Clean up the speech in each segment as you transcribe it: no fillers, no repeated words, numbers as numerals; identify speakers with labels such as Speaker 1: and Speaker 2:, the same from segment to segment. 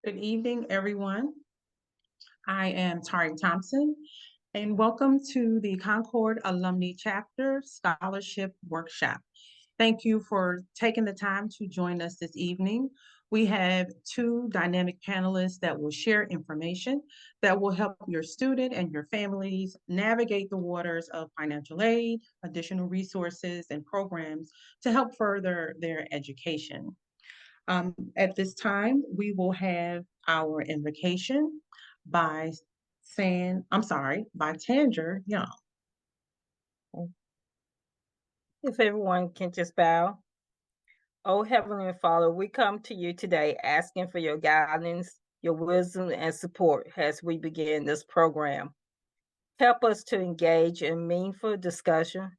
Speaker 1: Good evening, everyone. I am Tari Thompson, and welcome to the Concord Alumni Chapter Scholarship Workshop. Thank you for taking the time to join us this evening. We have two dynamic panelists that will share information that will help your student and your families navigate the waters of financial aid, additional resources, and programs to help further their education. At this time, we will have our invocation by by Tanger Young.
Speaker 2: If everyone can just bow. Oh, Heavenly Father, we come to you today asking for your guidance, your wisdom, and support as we begin this program. Help us to engage in meaningful discussion,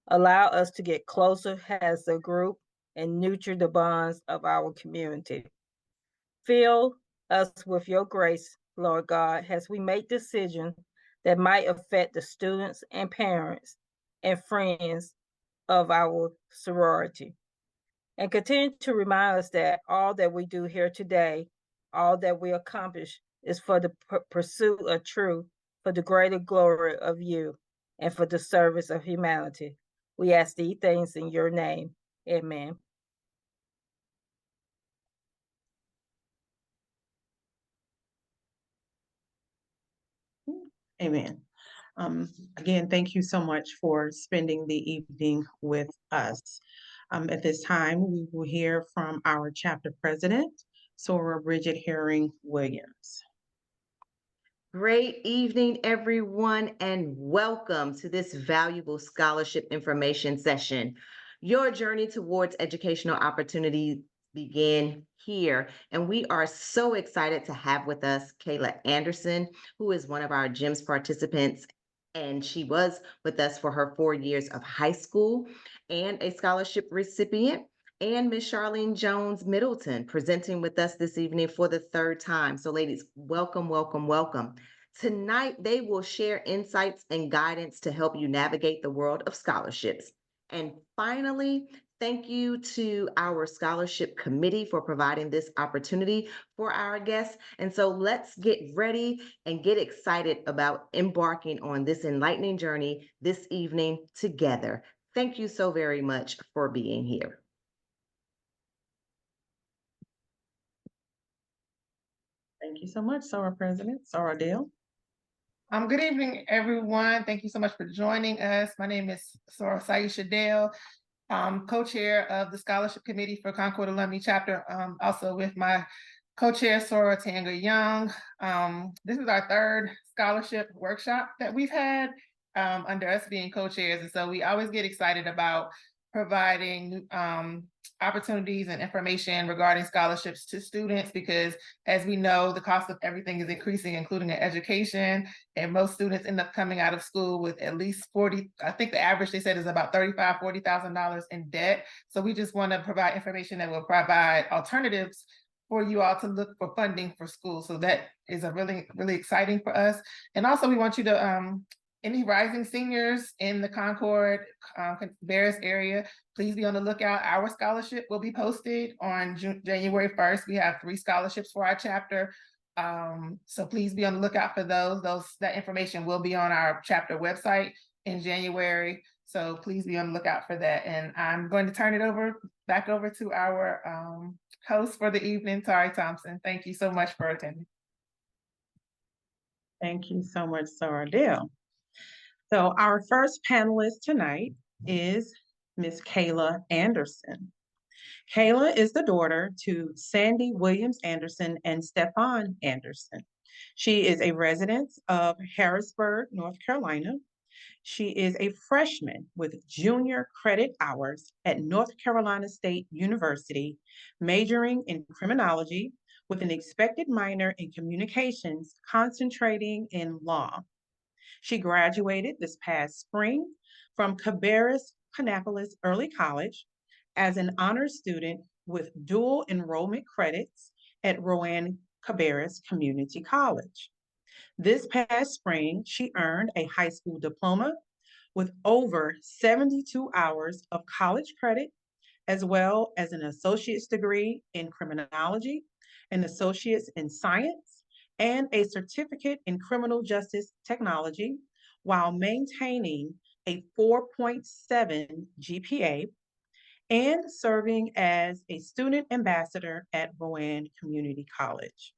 Speaker 2: allow us to get closer as a group, and nurture the bonds of our community. Fill us with your grace, Lord God, as we make decisions that might affect the students and parents and friends of our sorority. And continue to remind us that all that we do here today, all that we accomplish is for the pursuit of truth, for the greater glory of you, and for the service of humanity. We ask these things in your name. Amen.
Speaker 1: Amen. Again, thank you so much for spending the evening with us. At this time, we will hear from our chapter president, Sora Bridget Herring Williams.
Speaker 3: Great evening, everyone, and welcome to this valuable scholarship information session. Your journey towards educational opportunity began here, and we are so excited to have with us Kayla Anderson, who is one of our GEMS participants, and she was with us for her 4 years of high school and a scholarship recipient and Miss Charlene Jones Middleton presenting with us this evening for the third time. So, ladies, welcome, welcome, welcome. Tonight, they will share insights and guidance to help you navigate the world of scholarships. And finally, thank you to our scholarship committee for providing this opportunity for our guests. And so let's get ready and get excited about embarking on this enlightening journey this evening together. Thank you so very much for being here.
Speaker 1: Thank you so much, Sora President. Sora Dale.
Speaker 4: Good evening, everyone. Thank you so much for joining us. My name is Sora Saisha Dale, co-chair of the Scholarship Committee for Concord Alumni Chapter, also with my co-chair, Sora Tanger Young. This is our third scholarship workshop that we've had under us being co-chairs. And so we always get excited about providing opportunities and information regarding scholarships to students because, as we know, the cost of everything is increasing, including education, and most students end up coming out of school with at least 40, I think the average they said is about $35,000, $40,000 in debt. So we just want to provide information that will provide alternatives for you all to look for funding for school. So that is a really, really exciting for us. And also we want you to, any rising seniors in the Concord, Cabarrus area, please be on the lookout. Our scholarship will be posted on January 1st. We have 3 scholarships for our chapter. So please be on the lookout for those. That information will be on our chapter website in January. So please be on the lookout for that. And I'm going to turn it back over to our host for the evening, Tari Thompson. Thank you so much for attending.
Speaker 1: Thank you so much, Sora Dale. So our first panelist tonight is Miss Kayla Anderson. Kayla is the daughter to Sandy Williams Anderson and Stefan Anderson. She is a resident of Harrisburg, North Carolina. She is a freshman with junior credit hours at North Carolina State University, majoring in criminology with an expected minor in communications, concentrating in law. She graduated this past spring from Cabarrus Kannapolis Early College as an honors student with dual enrollment credits at Rowan Cabarrus Community College. This past spring, she earned a high school diploma with over 72 hours of college credit, as well as an associate's degree in criminology an associate's in science, and a certificate in criminal justice technology while maintaining a 4.7 GPA and serving as a student ambassador at Rowan Community College.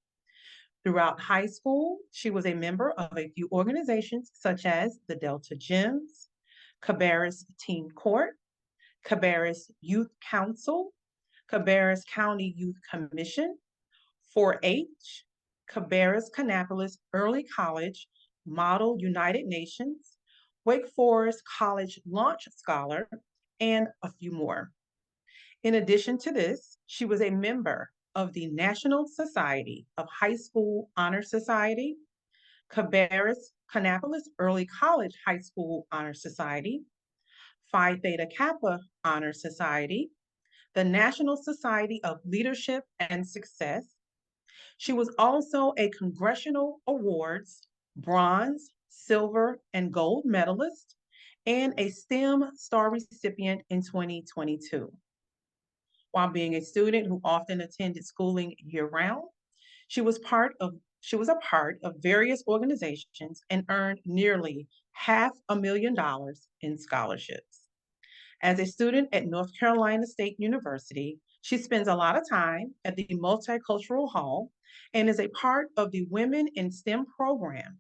Speaker 1: Throughout high school, she was a member of a few organizations such as the Delta Gems, Cabarrus Teen Court, Cabarrus Youth Council, Cabarrus County Youth Commission, 4-H, Cabarrus Kannapolis Early College Model United Nations, Wake Forest College Launch Scholar, and a few more. In addition to this, she was a member of the National Society of High School Honor Society, Cabarrus Kannapolis Early College High School Honor Society, Phi Theta Kappa Honor Society, the National Society of Leadership and Success. She was also a Congressional Awards bronze, silver, and gold medalist, and a STEM star recipient in 2022. While being a student who often attended schooling year-round, she was a part of various organizations and earned nearly $500,000 in scholarships. As a student at North Carolina State University, she spends a lot of time at the Multicultural Hall and is a part of the Women in STEM program.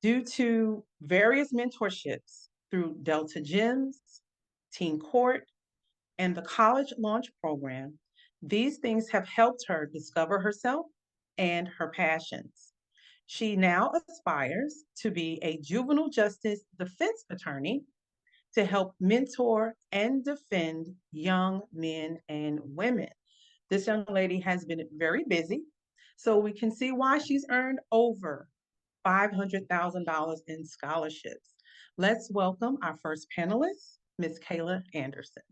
Speaker 1: Due to various mentorships through Delta Gems, Teen Court, and the College Launch Program, these things have helped her discover herself and her passions. She now aspires to be a juvenile justice defense attorney to help mentor and defend young men and women. This young lady has been very busy, so we can see why she's earned over $500,000 in scholarships. Let's welcome our first panelist, Ms. Kayla Anderson.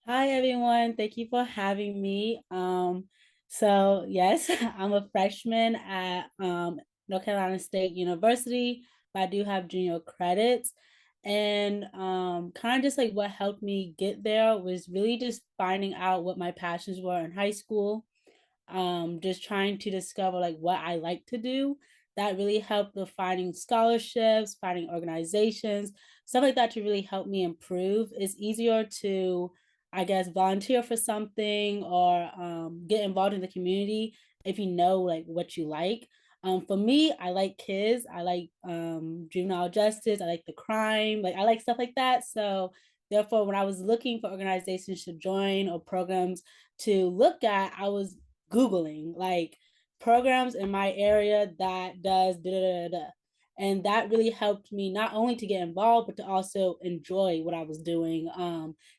Speaker 5: Hi, everyone. Thank you for having me. So yes, I'm a freshman at North Carolina State University, but I do have junior credits. And kind of just like what helped me get there was really just finding out what my passions were in high school, just trying to discover like what I like to do. That really helped with finding scholarships, finding organizations, stuff like that to really help me improve. It's easier to, I guess, volunteer for something or get involved in the community if you know like what you like. For me, I like kids. I like juvenile justice. I like the crime. Like I like stuff like that. So therefore, when I was looking for organizations to join or programs to look at, I was Googling like programs in my area that does da da da da. And that really helped me not only to get involved, but to also enjoy what I was doing,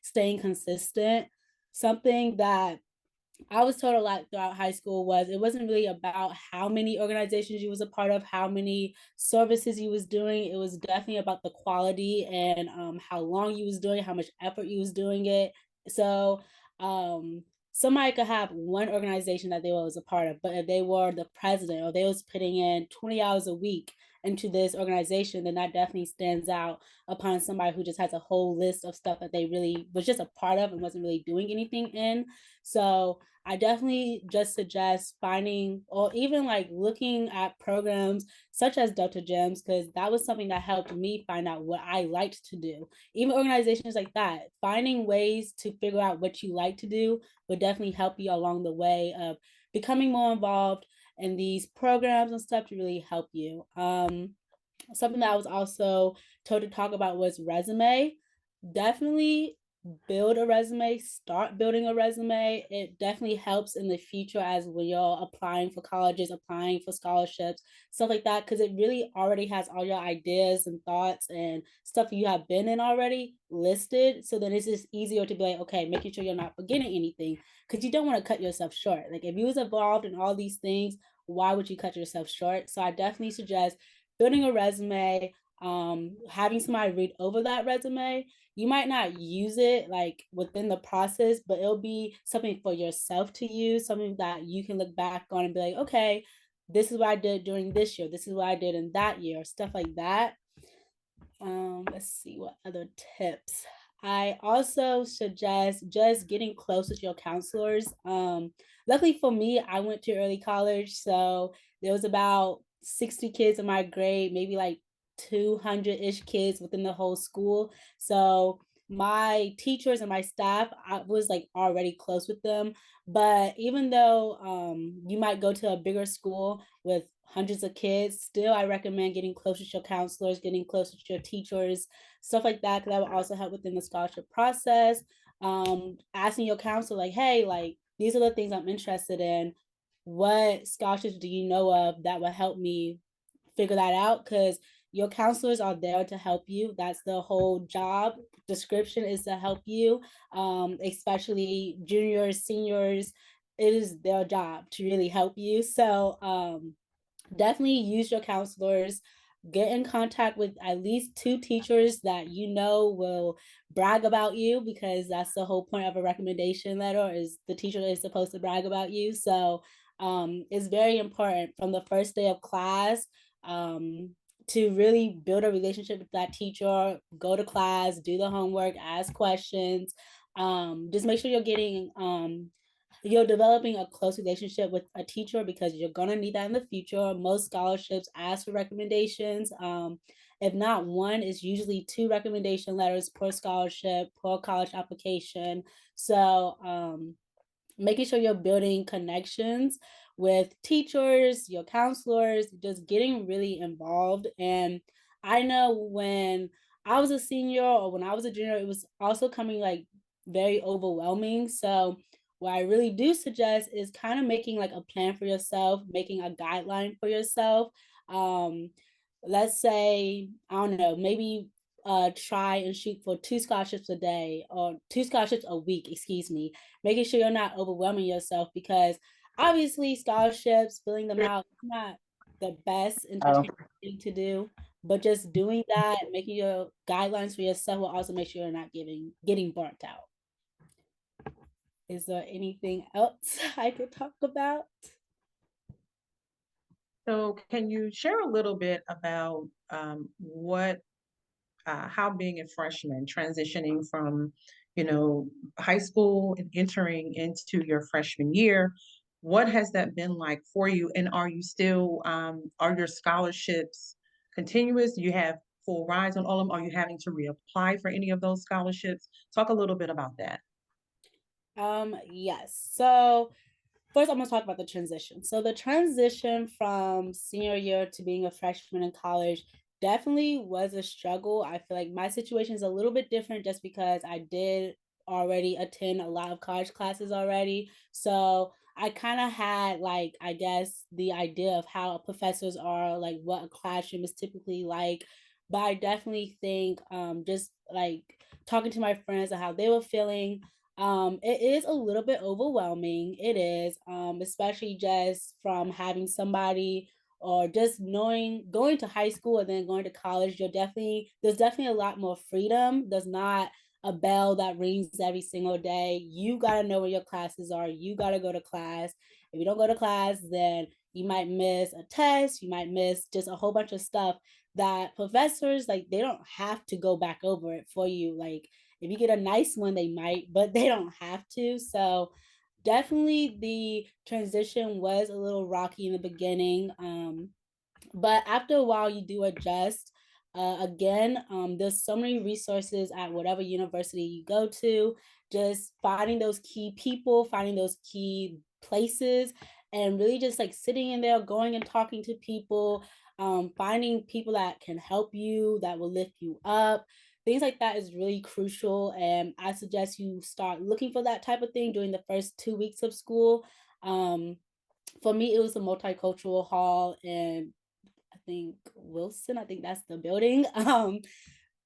Speaker 5: staying consistent. Something that I was told a lot throughout high school was it wasn't really about how many organizations you was a part of, how many services you was doing. It was definitely about the quality and how long you was doing it, how much effort you was doing it. So somebody could have one organization that they was a part of, but if they were the president or they was putting in 20 hours a week into this organization, then that definitely stands out upon somebody who just has a whole list of stuff that they really was just a part of and wasn't really doing anything in. So I definitely just suggest finding or even like looking at programs such as Delta Gems, because that was something that helped me find out what I liked to do. Even organizations like that, finding ways to figure out what you like to do would definitely help you along the way of becoming more involved in these programs and stuff to really help you. Something that I was also told to talk about was resume. Definitely build a resume, start building a resume. It definitely helps in the future as when you're applying for colleges, applying for scholarships, stuff like that, because it really already has all your ideas and thoughts and stuff you have been in already listed. So then it's just easier to be like, okay, making sure you're not forgetting anything, because you don't want to cut yourself short. Like if you was involved in all these things, why would you cut yourself short? So I definitely suggest building a resume, having somebody read over that resume. You might not use it like within the process, but it'll be something for yourself to use, something that you can look back on and be like, okay, this is what I did during this year, this is what I did in that year, stuff like that. Let's see what other tips I also suggest just getting close with your counselors. Luckily for me, I went to early college, so there was about 60 kids in my grade, maybe like 200-ish kids within the whole school. So my teachers and my staff, I was like already close with them. But even though you might go to a bigger school with hundreds of kids, still I recommend getting close with your counselors, getting close with your teachers, stuff like that, because that will also help within the scholarship process. Asking your counselor, like, hey, like, these are the things I'm interested in. What scholarships do you know of that will help me figure that out? Because your counselors are there to help you. That's the whole job description, is to help you, especially juniors, seniors. It is their job to really help you. So definitely use your counselors. Get in contact with at least 2 teachers that you know will brag about you, because that's the whole point of a recommendation letter, is the teacher is supposed to brag about you. So it's very important from the first day of class, to really build a relationship with that teacher. Go to class, do the homework, ask questions. Just make sure you're developing a close relationship with a teacher, because you're going to need that in the future. Most scholarships ask for recommendations. If not one, it's usually 2 recommendation letters per scholarship, per college application. So making sure you're building connections with teachers, your counselors, just getting really involved. And I know when I was a senior or when I was a junior, it was also coming like very overwhelming. So what I really do suggest is kind of making like a plan for yourself, making a guideline for yourself. Um, let's say, I don't know, maybe try and shoot for 2 scholarships a day, or 2 scholarships a week, excuse me, making sure you're not overwhelming yourself, because obviously scholarships, filling them out, not the best entertaining thing to do, but just doing that, making your guidelines for yourself will also make sure you're not getting burnt out. Is there anything else I could talk about?
Speaker 1: So can you share a little bit about how being a freshman, transitioning from, high school and entering into your freshman year, what has that been like for you? And are you still, are your scholarships continuous? Do you have full rides on all of them? Are you having to reapply for any of those scholarships? Talk a little bit about that.
Speaker 5: Yes. So first, I'm going to talk about the transition. So the transition from senior year to being a freshman in college definitely was a struggle. I feel like my situation is a little bit different just because I did already attend a lot of college classes already. So I kind of had, like, I guess, the idea of how professors are, like what a classroom is typically like. But I definitely think just like talking to my friends and how they were feeling, it is a little bit overwhelming. It is, especially just from having somebody, or just knowing, going to high school and then going to college, there's definitely a lot more freedom. There's not a bell that rings every single day. You gotta know where your classes are. You gotta go to class. If you don't go to class, then you might miss a test, you might miss just a whole bunch of stuff that professors, like, they don't have to go back over it for you. Like, if you get a nice one, they might, but they don't have to. So definitely the transition was a little rocky in the beginning. But after a while, you do adjust. Again, there's so many resources at whatever university you go to. Just finding those key people, finding those key places, and really just like sitting in there, going and talking to people, finding people that can help you, that will lift you up. Things like that is really crucial. And I suggest you start looking for that type of thing during the first 2 weeks of school. For me, it was a multicultural hall, and I think Wilson, I think that's the building.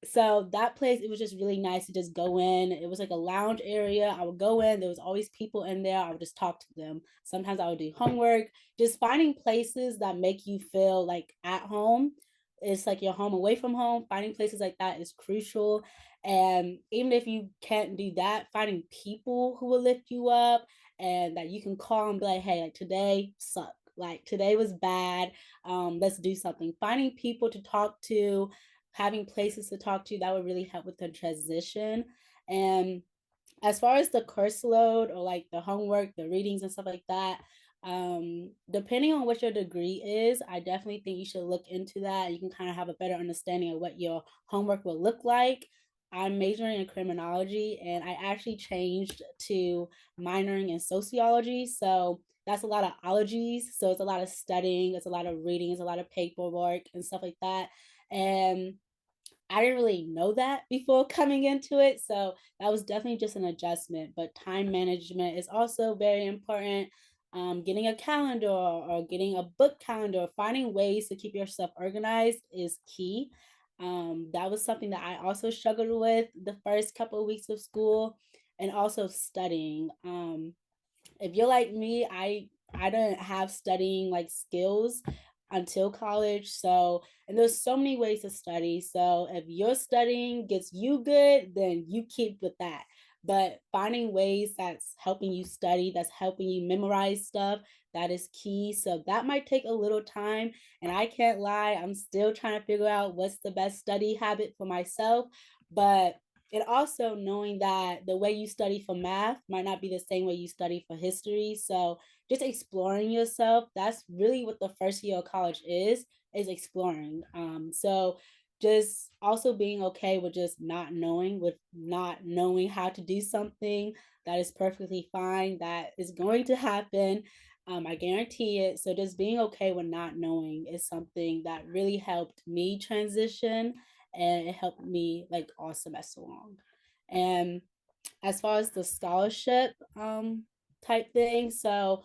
Speaker 5: So that place, it was just really nice to just go in. It was like a lounge area. I would go in, there was always people in there. I would just talk to them. Sometimes I would do homework. Just finding places that make you feel like at home. It's like your home away from home. Finding places like that is crucial. And even if you can't do that, finding people who will lift you up and that you can call and be like, hey, like, today sucked. Like, today was bad. Let's do something. Finding people to talk to, having places to talk to, that would really help with the transition. And as far as the course load or like the homework, the readings and stuff like that, depending on what your degree is, I definitely think you should look into that. You can kind of have a better understanding of what your homework will look like. I'm majoring in criminology, and I actually changed to minoring in sociology. So that's a lot of ologies. So it's a lot of studying, it's a lot of reading, it's a lot of paperwork and stuff like that. And I didn't really know that before coming into it. So that was definitely just an adjustment. But time management is also very important. Getting a calendar or getting a book calendar, finding ways to keep yourself organized is key. That was something that I also struggled with the first couple of weeks of school, and also studying. If you're like me, I didn't have studying like skills until college. So, and there's so many ways to study. So if your studying gets you good, then you keep with that. But finding ways that's helping you study, that's helping you memorize stuff, that is key. So that might take a little time. And I can't lie, I'm still trying to figure out what's the best study habit for myself. But and also knowing that the way you study for math might not be the same way you study for history. So just exploring yourself, that's really what the first year of college is exploring. So just also being okay with just not knowing how to do something, that is perfectly fine. That is going to happen. I guarantee it. So just being okay with not knowing is something that really helped me transition, and it helped me like all semester long. And as far as the scholarship type thing, so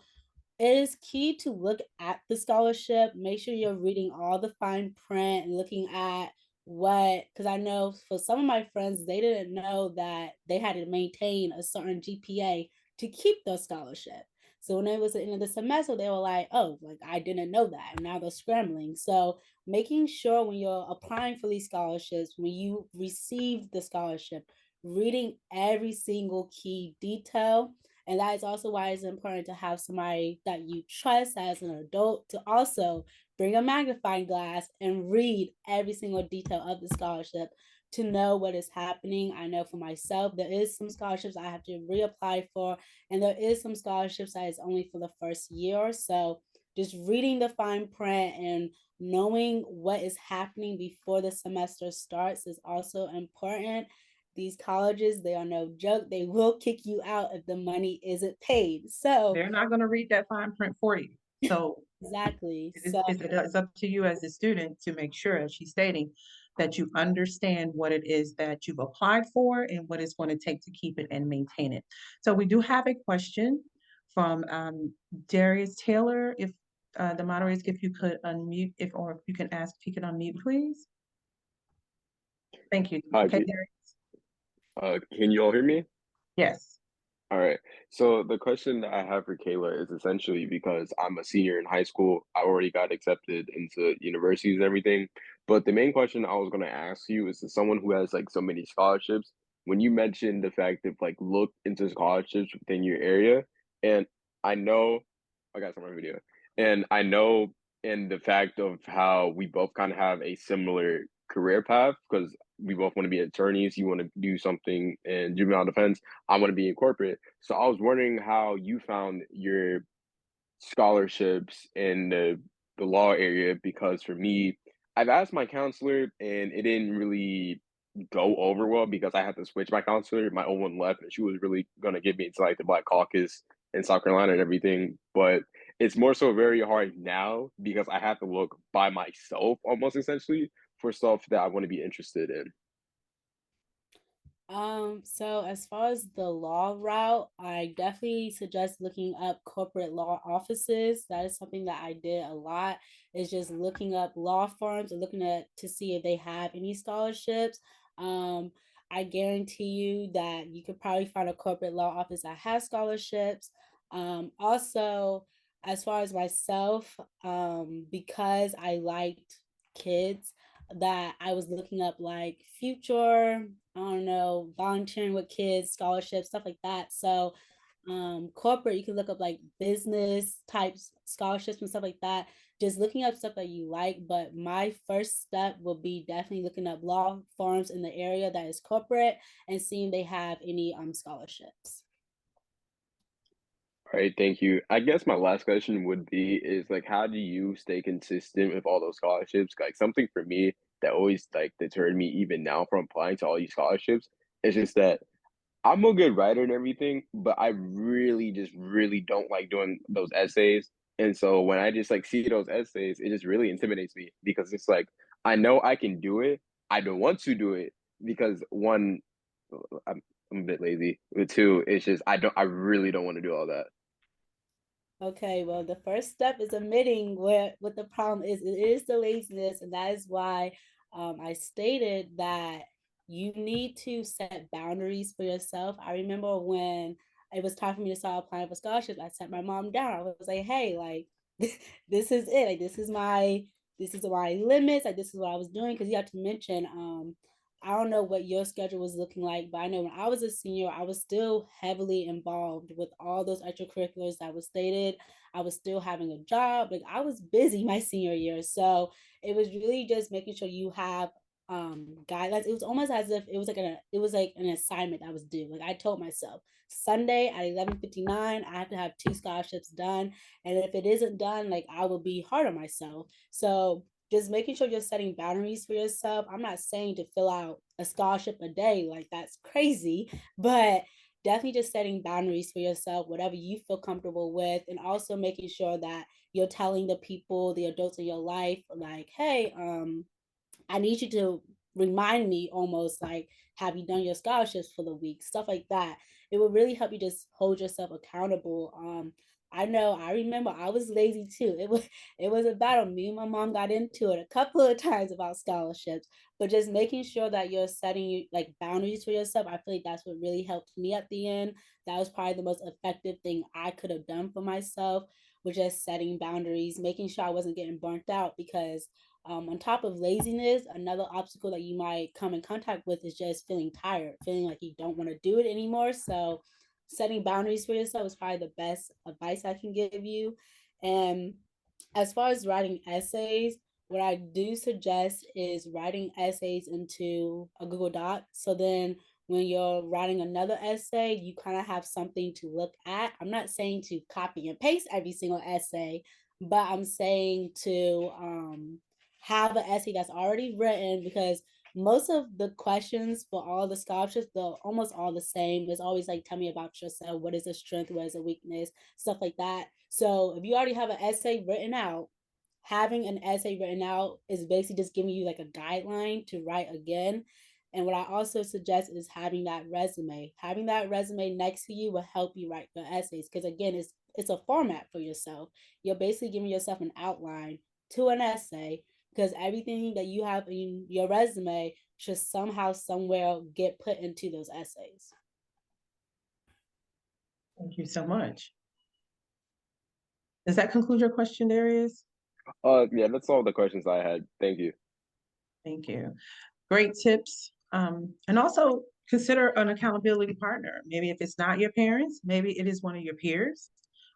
Speaker 5: it is key to look at the scholarship, make sure you're reading all the fine print and looking at what, because I know for some of my friends, they didn't know that they had to maintain a certain GPA to keep the scholarship. So when it was the end of the semester, they were like, oh, like I didn't know that. And now they're scrambling. So making sure when you're applying for these scholarships, when you receive the scholarship, reading every single key detail. And that is also why it's important to have somebody that you trust as an adult to also bring a magnifying glass and read every single detail of the scholarship to know what is happening. I know for myself, there is some scholarships I have to reapply for, and there is some scholarships that is only for the first year. So just reading the fine print and knowing what is happening before the semester starts is also important. These colleges, they are no joke. They will kick you out if the money isn't paid. So
Speaker 1: They're not gonna read that fine print for you. So
Speaker 5: exactly. So
Speaker 1: it's up to you as a student to make sure, as she's stating, that you understand what it is that you've applied for and what it's going to take to keep it and maintain it. So we do have a question from Darius Taylor. If the moderators, if you could unmute, or if you can ask if you can unmute, please. Thank you.
Speaker 6: Hi,
Speaker 1: Okay, Darius.
Speaker 6: can you all hear me?
Speaker 1: Yes.
Speaker 6: All right. So the question that I have for Kayla is essentially because I'm a senior in high school. I already got accepted into universities and everything. But the main question I was going to ask you is, as someone who has like so many scholarships, when you mentioned the fact of like look into scholarships within your area, and I know I got some on video, and I know in the fact of how we both kind of have a similar career path because we both want to be attorneys. You want to do something in juvenile defense. I want to be in corporate. So I was wondering how you found your scholarships in the law area, because for me, I've asked my counselor and it didn't really go over well because I had to switch my counselor. My old one left and she was really gonna get me into like the Black Caucus in South Carolina and everything. But it's more so very hard now because I have to look by myself almost essentially for stuff that I want to be interested in.
Speaker 5: So as far as the law route, I definitely suggest looking up corporate law offices. That is something that I did a lot, is just looking up law firms and looking at to see if they have any scholarships. Um, I guarantee you that you could probably find a corporate law office that has scholarships. Also, as far as myself, because I liked kids, that I was looking up like future, I don't know, volunteering with kids, scholarships, stuff like that. So corporate, you can look up like business types scholarships and stuff like that. Just looking up stuff that you like. But my first step will be definitely looking up law firms in the area that is corporate and seeing they have any scholarships.
Speaker 6: All right, thank you. I guess my last question would be is like, how do you stay consistent with all those scholarships? Like something for me that always like deterred me even now from applying to all these scholarships is just that I'm a good writer and everything, but I really just really don't like doing those essays. And so when I just like see those essays, it just really intimidates me because it's like I know I can do it. I don't want to do it because one, I'm a bit lazy. But two, it's just I really don't want to do all that.
Speaker 5: Okay, well, the first step is admitting what the problem is. It is the laziness, and that is why I stated that you need to set boundaries for yourself. I remember when it was time for me to start applying for scholarships, I sat my mom down. I was like, "Hey, like this is it. Like this is my limits. Like this is what I was doing." Because you have to mention, I don't know what your schedule was looking like, but I know when I was a senior, I was still heavily involved with all those extracurriculars that was stated. I was still having a job. Like I was busy my senior year. So it was really just making sure you have guidelines. It was almost as if it was like an assignment that was due. Like I told myself Sunday at 11:59, I have to have 2 scholarships done. And if it isn't done, like I will be hard on myself. So just making sure you're setting boundaries for yourself. I'm not saying to fill out a scholarship a day, like that's crazy, but definitely just setting boundaries for yourself, whatever you feel comfortable with, and also making sure that you're telling the people, the adults in your life, like, hey, I need you to remind me almost like, have you done your scholarships for the week? Stuff like that. It will really help you just hold yourself accountable. I know I remember I was lazy too. It was a battle. Me and my mom got into it a couple of times about scholarships, but just making sure that you're setting like boundaries for yourself. I feel like that's what really helped me at the end. That was probably the most effective thing I could have done for myself, was just setting boundaries, making sure I wasn't getting burnt out because on top of laziness, another obstacle that you might come in contact with is just feeling tired, feeling like you don't want to do it anymore. So, setting boundaries for yourself is probably the best advice I can give you. And as far as writing essays, what I do suggest is writing essays into a Google Doc. So then when you're writing another essay, you kind of have something to look at. I'm not saying to copy and paste every single essay, but I'm saying to have an essay that's already written, because most of the questions for all the scholarships, they're almost all the same. It's always like, tell me about yourself. What is a strength? What is a weakness? Stuff like that. So if you already have an essay written out, having an essay written out is basically just giving you like a guideline to write again. And what I also suggest is having that resume. Having that resume next to you will help you write your essays, because again, it's a format for yourself. You're basically giving yourself an outline to an essay, because everything that you have in your resume should somehow somewhere get put into those essays.
Speaker 1: Thank you so much. Does that conclude your question, Darius?
Speaker 6: Yeah, that's all the questions I had. Thank you.
Speaker 1: Thank you. Great tips. And also consider an accountability partner. Maybe if it's not your parents, maybe it is one of your peers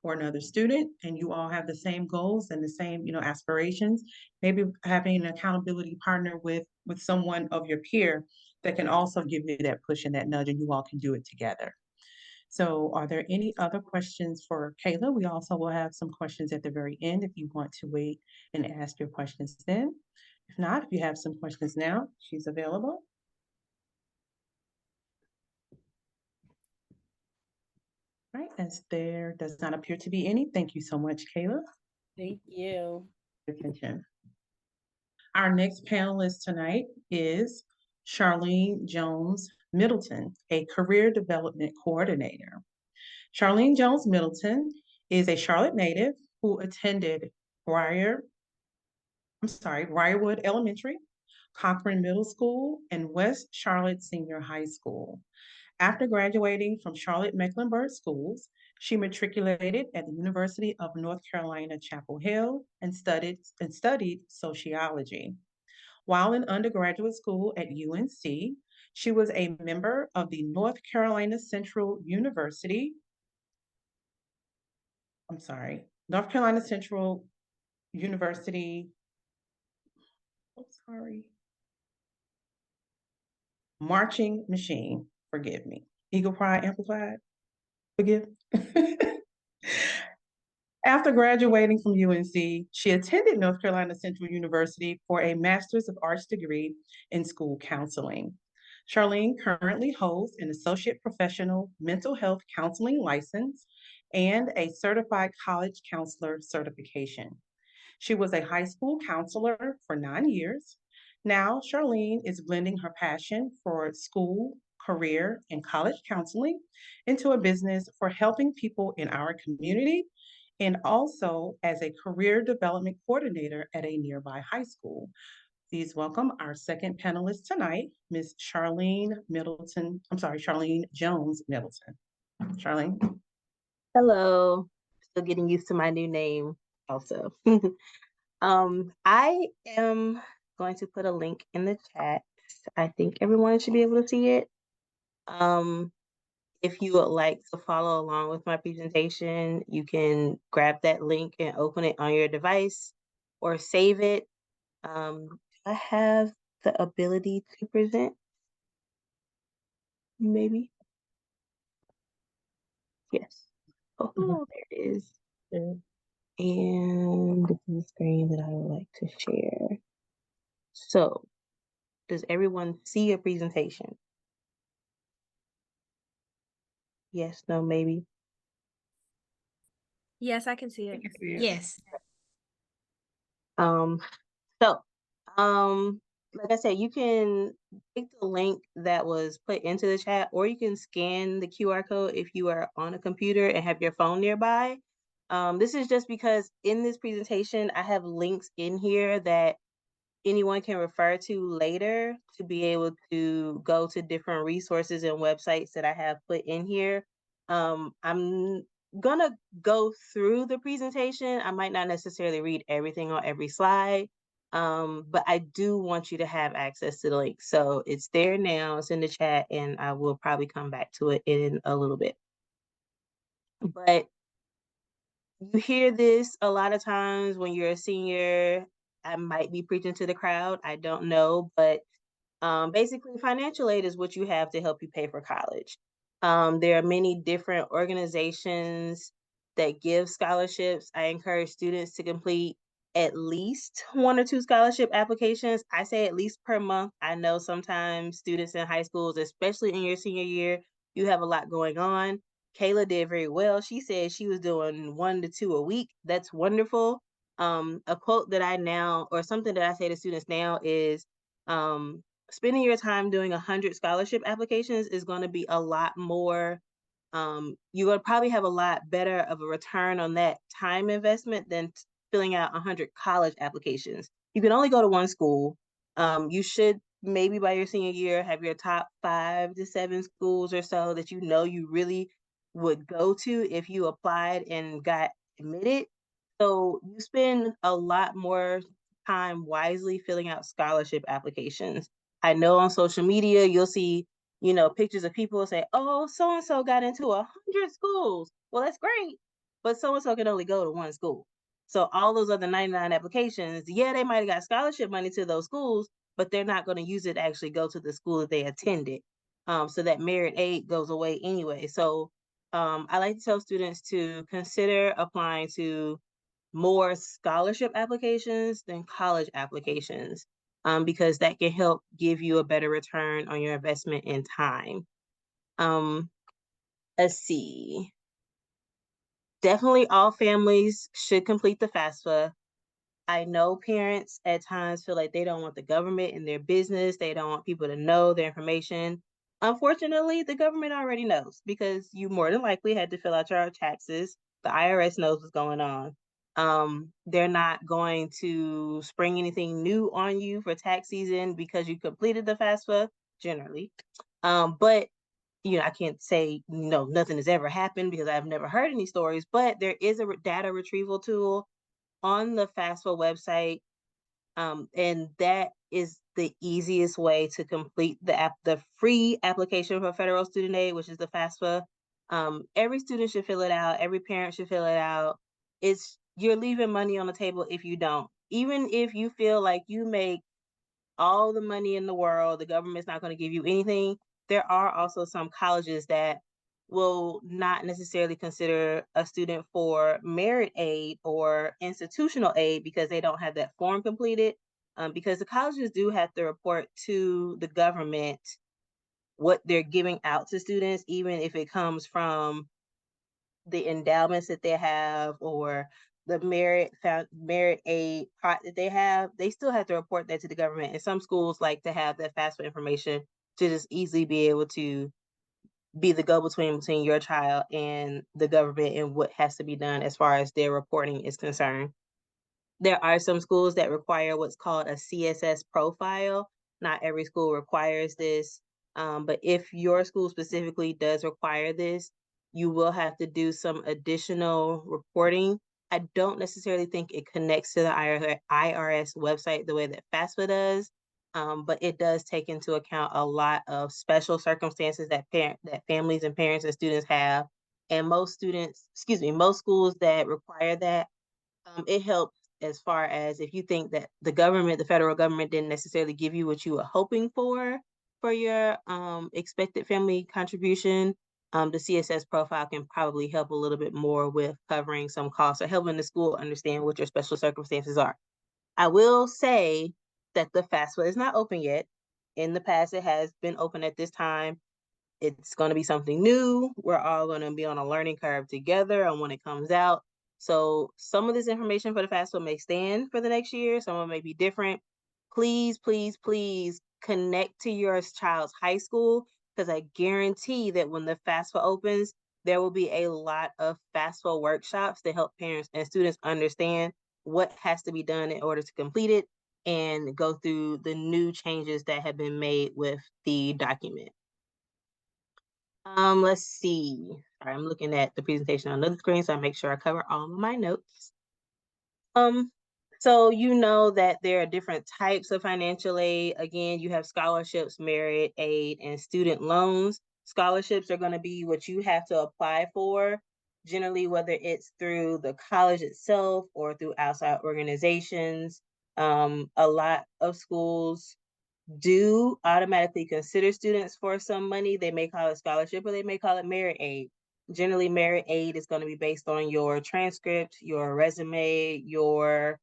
Speaker 1: or another student, and you all have the same goals and the same, aspirations. Maybe having an accountability partner with someone of your peer that can also give you that push and that nudge, and you all can do it together. So are there any other questions for Kayla? We also will have some questions at the very end if you want to wait and ask your questions then. If not, if you have some questions now, she's available. Right, as there does not appear to be any, thank you so much, Kayla,
Speaker 5: Thank you.
Speaker 1: for your attention. Our next panelist tonight is Charlene Jones Middleton, a career development coordinator. Charlene Jones Middleton is a Charlotte native who attended Briarwood Elementary, Cochran Middle School, and West Charlotte Senior High School. After graduating from Charlotte Mecklenburg Schools, she matriculated at the University of North Carolina, Chapel Hill, and studied sociology. While in undergraduate school at UNC, she was a member of the North Carolina Central University I'm sorry, North Carolina Central University. I'm sorry. Marching machine, forgive me. Eagle Pride Amplified, forgive. After graduating from UNC, she attended North Carolina Central University for a Master's of Arts degree in school counseling. Charlene currently holds an Associate Professional Mental Health Counseling license and a Certified College Counselor certification. She was a high school counselor for 9 years. Now, Charlene is blending her passion for school, career, and college counseling into a business for helping people in our community and also as a career development coordinator at a nearby high school. Please welcome our second panelist tonight, Ms. Charlene Jones Middleton. Charlene.
Speaker 3: Hello. Still getting used to my new name also. I am going to put a link in the chat. I think everyone should be able to see it. If you would like to follow along with my presentation, you can grab that link and open it on your device or save it. I have the ability to present, maybe. Yes. Oh, there it is. And this is the screen that I would like to share. So, does everyone see your presentation? Yes, no, maybe.
Speaker 7: Yes, I can see
Speaker 4: I
Speaker 7: it.
Speaker 4: can see it.
Speaker 7: Yes.
Speaker 3: Um, so, like I said, you can take the link that was put into the chat, or you can scan the QR code if you are on a computer and have your phone nearby. This is just because in this presentation, I have links in here that anyone can refer to later to be able to go to different resources and websites that I have put in here. I'm gonna go through the presentation. I might not necessarily read everything on every slide, but I do want you to have access to the link. So it's there now, it's in the chat, and I will probably come back to it in a little bit. But you hear this a lot of times when you're a senior. I might be preaching to the crowd, I don't know, but basically financial aid is what you have to help you pay for college. There are many different organizations that give scholarships. I encourage students to complete at least 1 or 2 scholarship applications. I say at least per month. I know sometimes students in high schools, especially in your senior year, you have a lot going on. Kayla did very well. She said she was doing 1 to 2 a week. That's wonderful. A quote that I now, or something that I say to students now is, spending your time doing 100 scholarship applications is going to be a lot more, you're going to probably have a lot better of a return on that time investment than filling out 100 college applications. You can only go to one school. You should maybe by your senior year have your top 5 to 7 schools or so that you know you really would go to if you applied and got admitted. So you spend a lot more time wisely filling out scholarship applications. I know on social media, you'll see, pictures of people say, oh, so-and-so got into 100 schools. Well, that's great, but so-and-so can only go to one school. So all those other 99 applications, yeah, they might have got scholarship money to those schools, but they're not going to use it to actually go to the school that they attended. So that merit aid goes away anyway. So I like to tell students to consider applying to more scholarship applications than college applications, because that can help give you a better return on your investment in time. Let's see. Definitely all families should complete the FAFSA. I know parents at times feel like they don't want the government in their business. They don't want people to know their information. Unfortunately, the government already knows because you more than likely had to fill out your taxes. The IRS knows what's going on. They're not going to spring anything new on you for tax season because you completed the FAFSA generally. But I can't say, nothing has ever happened because I've never heard any stories, but there is a data retrieval tool on the FAFSA website, and that is the easiest way to complete the free application for federal student aid, which is the FAFSA.
Speaker 7: Every student should fill it out. Every parent should fill it out. You're leaving money on the table if you don't. Even if you feel like you make all the money in the world, the government's not going to give you anything. There are also some colleges that will not necessarily consider a student for merit aid or institutional aid because they don't have that form completed. Because the colleges do have to report to the government what they're giving out to students, even if it comes from the endowments that they have or the merit aid pot that they have. They still have to report that to the government. And some schools like to have that FAFSA information to just easily be able to be the go-between between your child and the government and what has to be done as far as their reporting is concerned. There are some schools that require what's called a CSS profile. Not every school requires this, but if your school specifically does require this, you will have to do some additional reporting. I don't necessarily think it connects to the IRS website the way that FAFSA does, but it does take into account a lot of special circumstances that families and parents and students have. And most schools that require that, it helps as far as if you think that the federal government didn't necessarily give you what you were hoping for your expected family contribution, the CSS profile can probably help a little bit more with covering some costs or helping the school understand what your special circumstances are. I will say that the FAFSA is not open yet. In the past, it has been open at this time. It's going to be something new. We're all going to be on a learning curve together on when it comes out. So some of this information for the FAFSA may stand for the next year. Some of it may be different. Please, please, please connect to your child's high school, because I guarantee that when the FAFSA opens, there will be a lot of FAFSA workshops to help parents and students understand what has to be done in order to complete it and go through the new changes that have been made with the document. Let's see. Sorry, I'm looking at the presentation on another screen, so I make sure I cover all of my notes. So you know that there are different types of financial aid. Again, you have scholarships, merit aid, and student loans. Scholarships are going to be what you have to apply for, generally, whether it's through the college itself or through outside organizations. A lot of schools do automatically consider students for some money. They may call it scholarship or they may call it merit aid. Generally, merit aid is going to be based on your transcript, your resume, your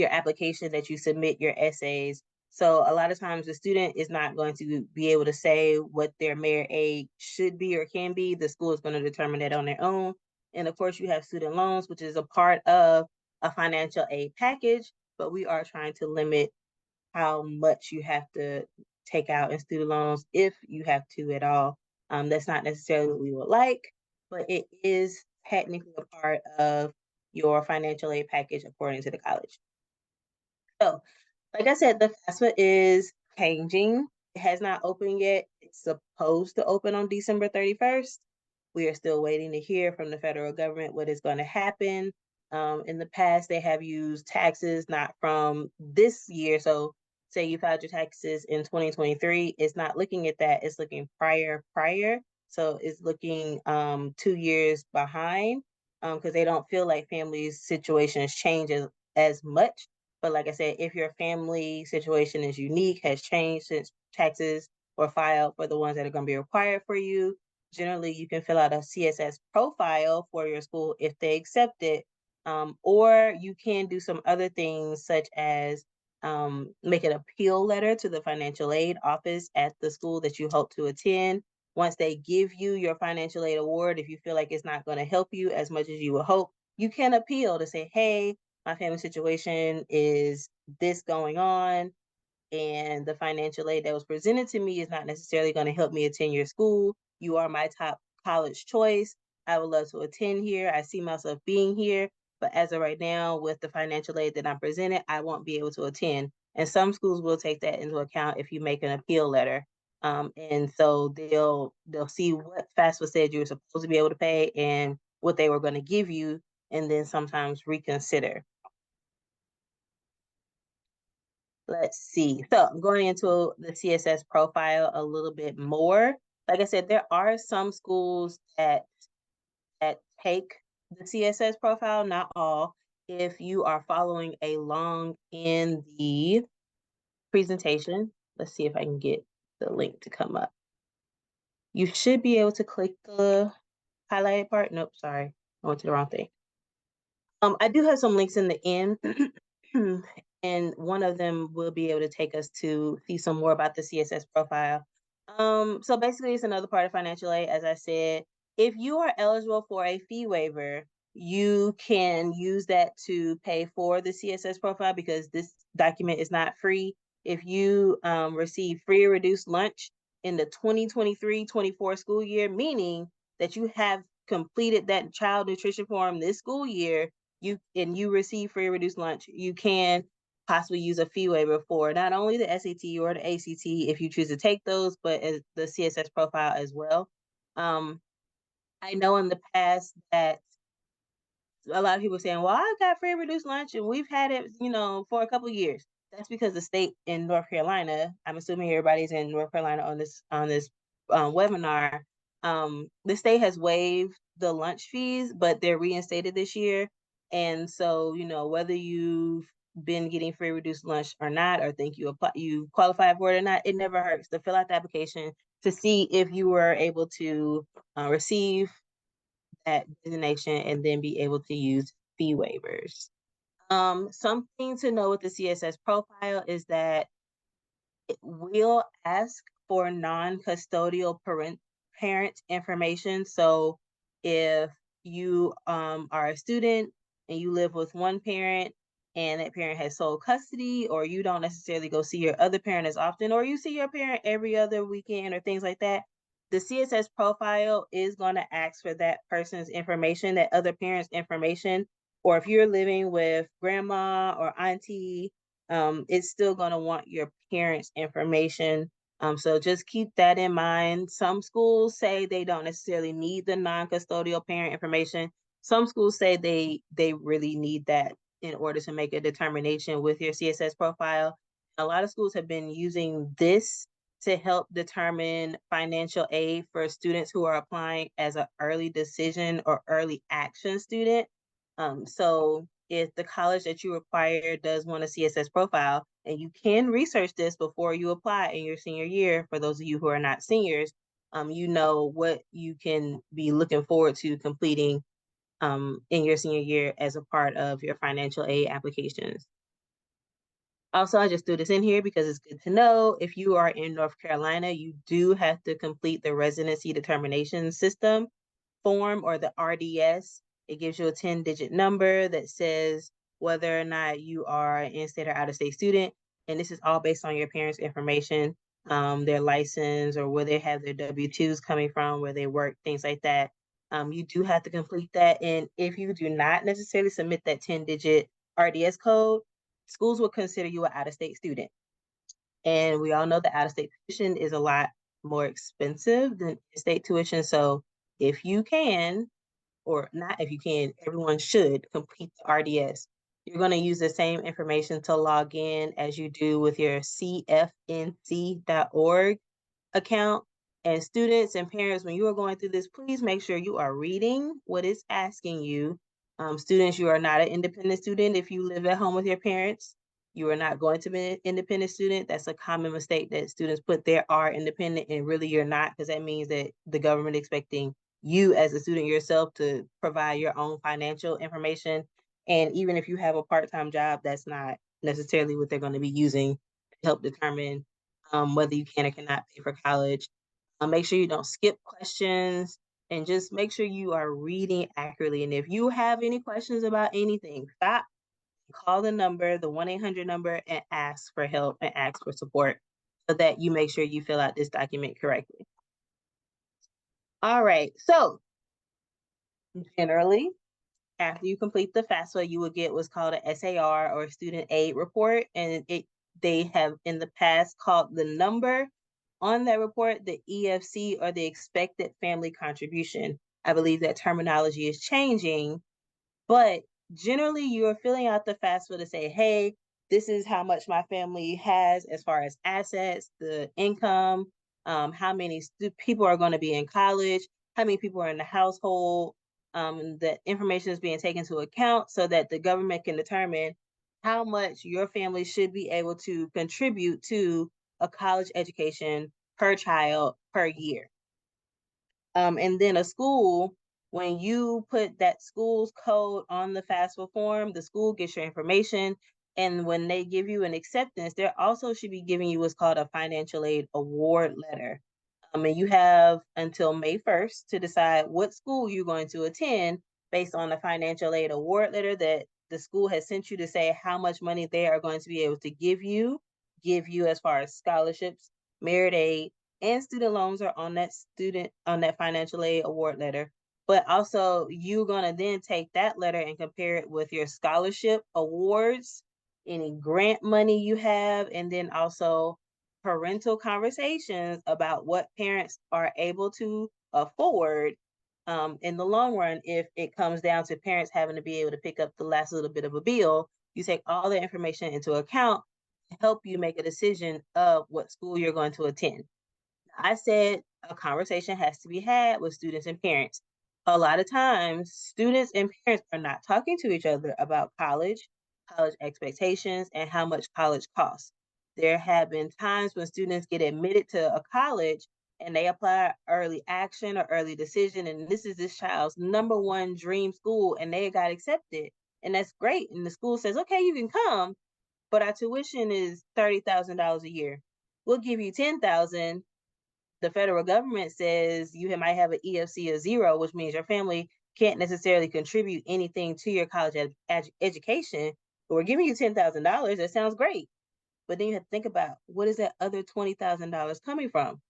Speaker 7: application that you submit, your essays. So a lot of times the student is not going to be able to say what their merit aid should be or can be. The school is going to determine that on their own. And of course, you have student loans, which is a part of a financial aid package, but we are trying to limit how much you have to take out in student loans, if you have to at all. That's not necessarily what we would like, but it is technically a part of your financial aid package according to the college. So, like I said, the FAFSA is changing. It has not opened yet. It's supposed to open on December 31st. We are still waiting to hear from the federal government what is going to happen. In the past, they have used taxes not from this year. So say you filed your taxes in 2023, it's not looking at that. It's looking prior. So it's looking 2 years behind, because they don't feel like families' situations change as much. But like I said, if your family situation is unique, has changed since taxes were filed for the ones that are going to be required for you, generally you can fill out a CSS profile for your school if they accept it. Or you can do some other things such as make an appeal letter to the financial aid office at the school that you hope to attend. Once they give you your financial aid award, if you feel like it's not going to help you as much as you would hope, you can appeal to say, hey, my family situation is this going on, and the financial aid that was presented to me is not necessarily going to help me attend your school. You are my top college choice. I would love to attend here. I see myself being here, but as of right now, with the financial aid that I'm presented, I won't be able to attend. And some schools will take that into account if you make an appeal letter. And so they'll see what FAFSA said you were supposed to be able to pay and what they were going to give you, and then sometimes reconsider. Let's see. So I'm going into the CSS profile a little bit more. like I said, there are some schools that take the CSS profile, not all. If you are following along in the presentation, let's see if I can get the link to come up. You should be able to click the highlighted part. Nope, sorry, I went to the wrong thing. I do have some links in the end, and one of them will be able to take us to see some more about the CSS profile. So basically, it's another part of financial aid. As I said, if you are eligible for a fee waiver, you can use that to pay for the CSS profile because this document is not free. If you receive free or reduced lunch in the 2023-24 school year, meaning that you have completed that child nutrition form this school year, you receive free or reduced lunch, you can possibly use a fee waiver for not only the SAT or the ACT if you choose to take those, but as the CSS profile as well. I know in the past that a lot of people saying, well, I got free reduced lunch and we've had it, for a couple of years. That's because the state in North Carolina, I'm assuming everybody's in North Carolina on this webinar. The state has waived the lunch fees, but they're reinstated this year. And so, whether you've been getting free reduced lunch or not, or think you qualify for it or not, it never hurts to fill out the application to see if you were able to receive that designation and then be able to use fee waivers. Something to know with the CSS profile is that it will ask for non-custodial parent information. So if you are a student and you live with one parent and that parent has sole custody, or you don't necessarily go see your other parent as often, or you see your parent every other weekend or things like that, the CSS profile is going to ask for that person's information, that other parent's information. Or if you're living with grandma or auntie, it's still going to want your parents' information. So just keep that in mind. Some schools say they don't necessarily need the non-custodial parent information. Some schools say they really need that in order to make a determination with your CSS profile. A lot of schools have been using this to help determine financial aid for students who are applying as an early decision or early action student. So if the college that you require does want a CSS profile, and you can research this before you apply in your senior year, for those of you who are not seniors, you know what you can be looking forward to completing in your senior year as a part of your financial aid applications. Also, I just threw this in here because it's good to know if you are in North Carolina, you do have to complete the residency determination system form, or the RDS. It gives you a 10-digit number that says whether or not you are an in-state or out-of-state student. And this is all based on your parents' information, their license, or where they have their W-2s coming from, where they work, things like that. You do have to complete that. And if you do not necessarily submit that 10-digit RDS code, schools will consider you an out-of-state student. And we all know that out-of-state tuition is a lot more expensive than state tuition. So if you can, or not if you can, everyone should complete the RDS. You're going to use the same information to log in as you do with your cfnc.org account. And students and parents, when you are going through this, please make sure you are reading what it's asking you. Students, you are not an independent student if you live at home with your parents. You are not going to be an independent student. That's a common mistake that students put there are independent, and really you're not, because that means that the government expecting you as a student yourself to provide your own financial information. And even if you have a part-time job, that's not necessarily what they're going to be using to help determine whether you can or cannot pay for college. Make sure you don't skip questions, and just make sure you are reading accurately. And if you have any questions about anything, stop, call the number, the 1-800 number, and ask for help and ask for support so that you make sure you fill out this document correctly. All right, so generally, after you complete the FAFSA, you will get what's called a SAR, or student aid report, and they have in the past called the number on that report the EFC, or the expected family contribution. I believe that terminology is changing, but generally you are filling out the FAFSA to say, hey, this is how much my family has as far as assets, the income, how many people are going to be in college, how many people are in the household. That information is being taken into account so that the government can determine how much your family should be able to contribute to a college education per child per year. And then a school, when you put that school's code on the FAFSA form, the school gets your information. And when they give you an acceptance, they also should be giving you what's called a financial aid award letter. And you have until May 1st to decide what school you're going to attend based on the financial aid award letter that the school has sent you to say how much money they are going to be able to give you as far as scholarships, merit aid, and student loans are on that financial aid award letter. But also you're going to then take that letter and compare it with your scholarship awards, any grant money you have, and then also parental conversations about what parents are able to afford in the long run. If it comes down to parents having to be able to pick up the last little bit of a bill, you take all that information into account to help you make a decision of what school you're going to attend. I said a conversation has to be had with students and parents. A lot of times, students and parents are not talking to each other about college expectations, and how much college costs. There have been times when students get admitted to a college and they apply early action or early decision, and this is this child's number one dream school, and they got accepted. And that's great. And the school says, okay, you can come, but our tuition is $30,000 a year. We'll give you $10,000. The federal government says you might have an EFC of 0, which means your family can't necessarily contribute anything to your college education. But we're giving you $10,000. That sounds great. But then you have to think about, what is that other $20,000 coming from?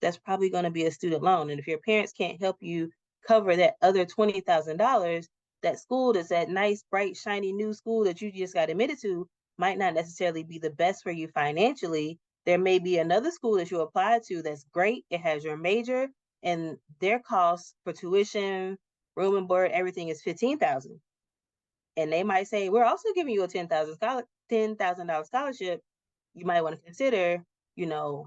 Speaker 7: That's probably going to be a student loan. And if your parents can't help you cover that other $20,000, that school that's that nice, bright, shiny new school that you just got admitted to might not necessarily be the best for you financially. There may be another school that you apply to that's great. It has your major, and their cost for tuition, room and board, everything is $15,000. And they might say, we're also giving you a $10,000 scholarship. You might want to consider, and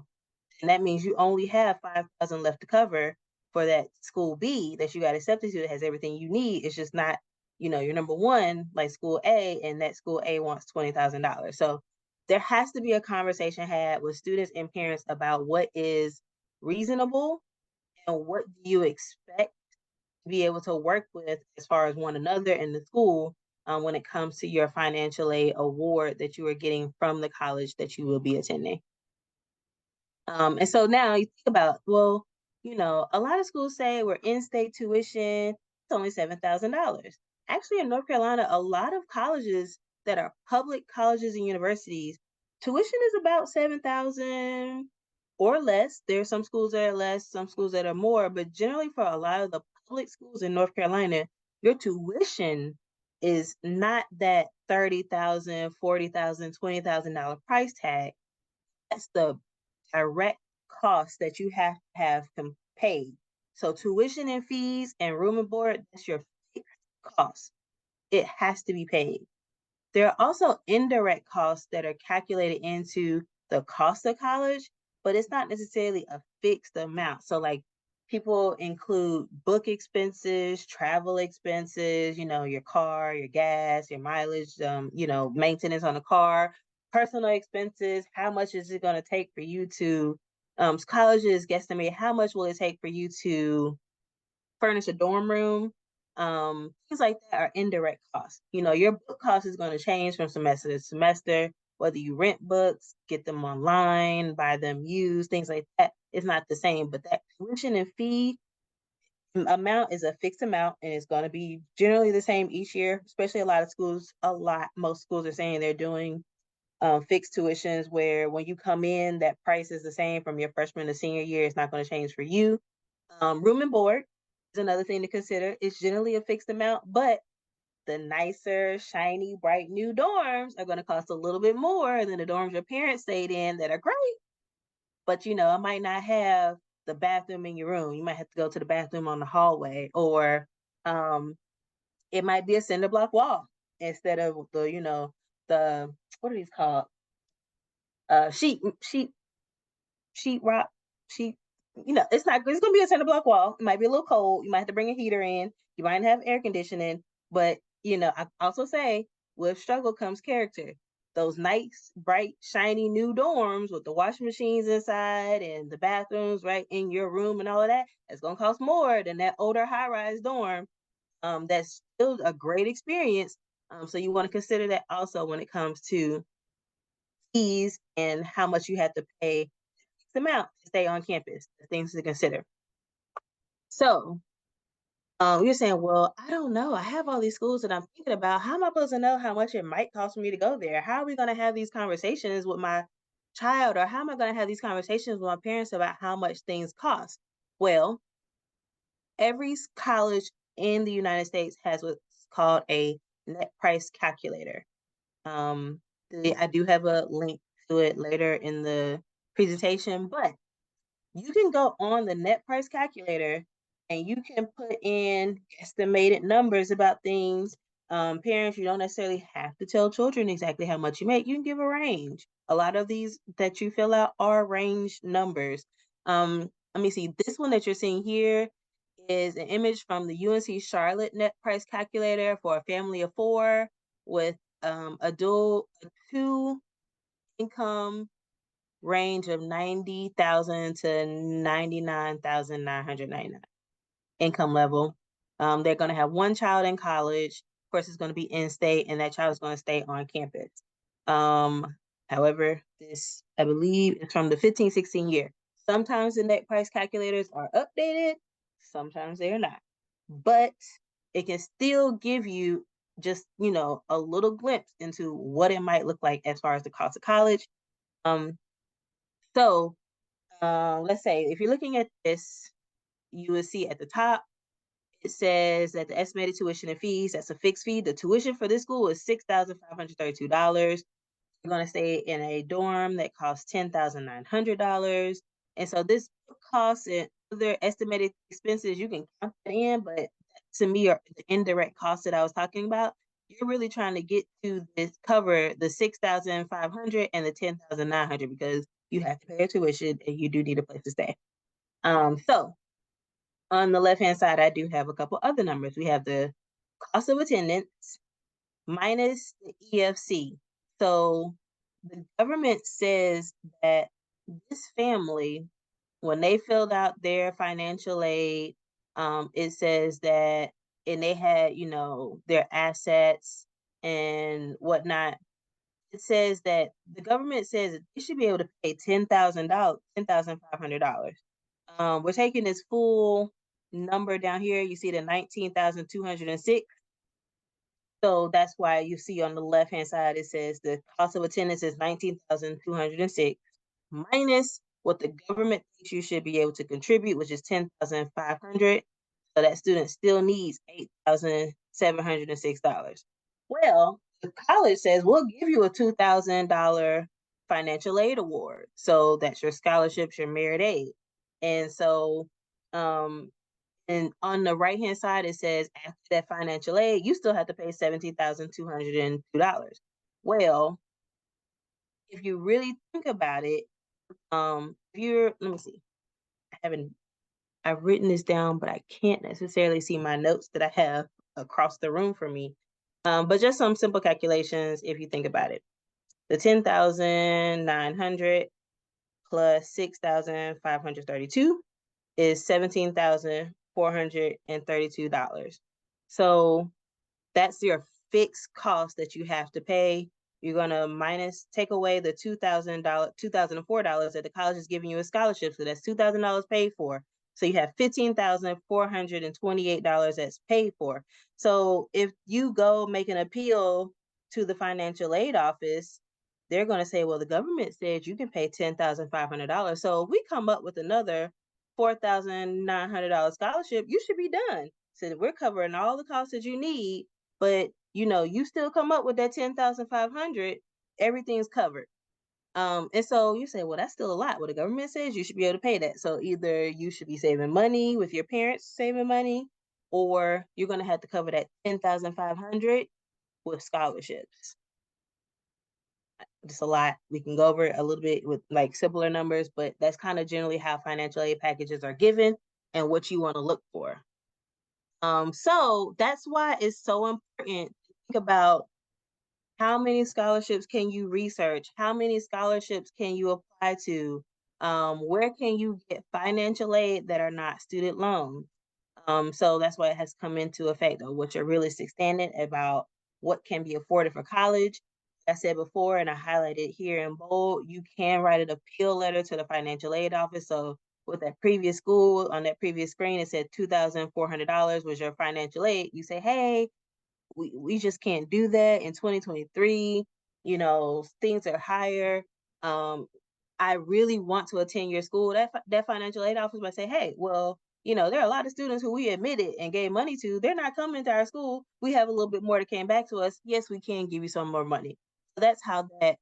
Speaker 7: that means you only have $5,000 left to cover for that school B that you got accepted to that has everything you need. It's just not, your number one, like school A, and that school A wants $20,000. So there has to be a conversation had with students and parents about what is reasonable and what do you expect to be able to work with as far as one another in the school when it comes to your financial aid award that you are getting from the college that you will be attending. And so now you think about, well, a lot of schools say we're in-state tuition, it's only $7,000. Actually, in North Carolina, a lot of colleges that are public colleges and universities, tuition is about $7,000 or less. There are some schools that are less, some schools that are more, but generally for a lot of the public schools in North Carolina, your tuition is not that $30,000, $40,000, $20,000 price tag. That's the direct cost that you have paid. So tuition and fees and room and board, that's your fixed cost. It has to be paid. There are also indirect costs that are calculated into the cost of college, but it's not necessarily a fixed amount. So like people include book expenses, travel expenses, your car, your gas, your mileage, maintenance on the car, personal expenses. How much is it going to take for you to, colleges guesstimate how much will it take for you to furnish a dorm room? Things like that are indirect costs. Your book cost is going to change from semester to semester, whether you rent books, get them online, buy them used, things like that. It's not the same, but that tuition and fee amount is a fixed amount, and it's going to be generally the same each year, especially most schools are saying they're doing fixed tuitions where when you come in, that price is the same from your freshman to senior year. It's not going to change for you. Room and board is another thing to consider. It's generally a fixed amount, but the nicer, shiny, bright new dorms are going to cost a little bit more than the dorms your parents stayed in that are great. But I might not have the bathroom in your room. You might have to go to the bathroom on the hallway, or it might be a cinder block wall instead of the what are these called? Sheet rock. she, it's going to be a cinder block wall. It might be a little cold. You might have to bring a heater in. You might have air conditioning. But, I also say with struggle comes character. Those nice, bright, shiny new dorms with the washing machines inside and the bathrooms right in your room and all of that, it's going to cost more than that older high-rise dorm. That's still a great experience. So you want to consider that also when it comes to fees and how much you have to pay the amount to stay on campus, the things to consider. So you're saying, well, I don't know. I have all these schools that I'm thinking about. How am I supposed to know how much it might cost for me to go there? How are we going to have these conversations with my child? Or how am I going to have these conversations with my parents about how much things cost? Well, every college in the United States has what's called a net price calculator. I do have a link to it later in the presentation, but you can go on the net price calculator and you can put in estimated numbers about things. Parents, you don't necessarily have to tell children exactly how much you make. You can give a range. A lot of these that you fill out are range numbers. Let me see. This one that you're seeing here is an image from the UNC Charlotte net price calculator for a family of 4 with a two income range of 90,000 to 99,999 income level. They're going to have one child in college. Of course, it's going to be in-state, and that child is going to stay on campus. However, this, I believe, is from the 15-16 year. Sometimes the net price calculators are updated. Sometimes they are not. But it can still give you just, a little glimpse into what it might look like as far as the cost of college. So let's say if you're looking at this, you will see at the top, it says that the estimated tuition and fees, that's a fixed fee. The tuition for this school is $6,532. You're going to stay in a dorm that costs $10,900. And so this costs and other estimated expenses, you can count that in, but to me are the indirect costs that I was talking about. You're really trying to get to this cover the 6,500 and the 10,900 because you have to pay your tuition and you do need a place to stay. So on the left-hand side, I do have a couple other numbers. We have the cost of attendance minus the EFC. So the government says that this family, when they filled out their financial aid, it says that, and they had, their assets and whatnot. It says that the government says that they should be able to pay $10,500. We're taking this full number down here. You see the 19,206. So that's why you see on the left-hand side, it says the cost of attendance is 19,206 minus what the government thinks you should be able to contribute, which is 10,500. So that student still needs $8,706. Well, the college says we'll give you a $2,000 financial aid award. So that's your scholarships, your merit aid. And so, and on the right-hand side, it says after that financial aid, you still have to pay $17,202. Well, if you really think about it, let me see, I've written this down, but I can't necessarily see my notes that I have across the room from me. But just some simple calculations if you think about it. The 10,900 plus 6,532 is $17,432. So that's your fixed cost that you have to pay. You're gonna take away the $2,004 that the college is giving you a scholarship. So that's $2,000 paid for. So you have $15,428 that's paid for. So if you go make an appeal to the financial aid office, they're going to say, well, the government said you can pay $10,500. So if we come up with another $4,900 scholarship, you should be done. So we're covering all the costs that you need, but you still come up with that 10,500, everything's covered. And so you say, well, that's still a lot. Well, the government says you should be able to pay that. So either you should be saving money with your parents saving money, or you're going to have to cover that 10,500 with scholarships. just a lot. We can go over it a little bit with like simpler numbers, but that's kind of generally how financial aid packages are given and what you want to look for. So that's why it's so important to think about how many scholarships can you research? How many scholarships can you apply to? Where can you get financial aid that are not student loans? So that's why it has come into effect of what's your realistic standard about what can be afforded for college. I said before, and I highlighted here in bold, you can write an appeal letter to the financial aid office. So with that previous school, on that previous screen, it said $2,400 was your financial aid. You say, hey, we just can't do that in 2023. You know, things are higher. I really want to attend your school. That financial aid office might say, hey, well, you know, there are a lot of students who we admitted and gave money to. They're not coming to our school. We have a little bit more that came back to us. Yes, we can give you some more money. So that's how that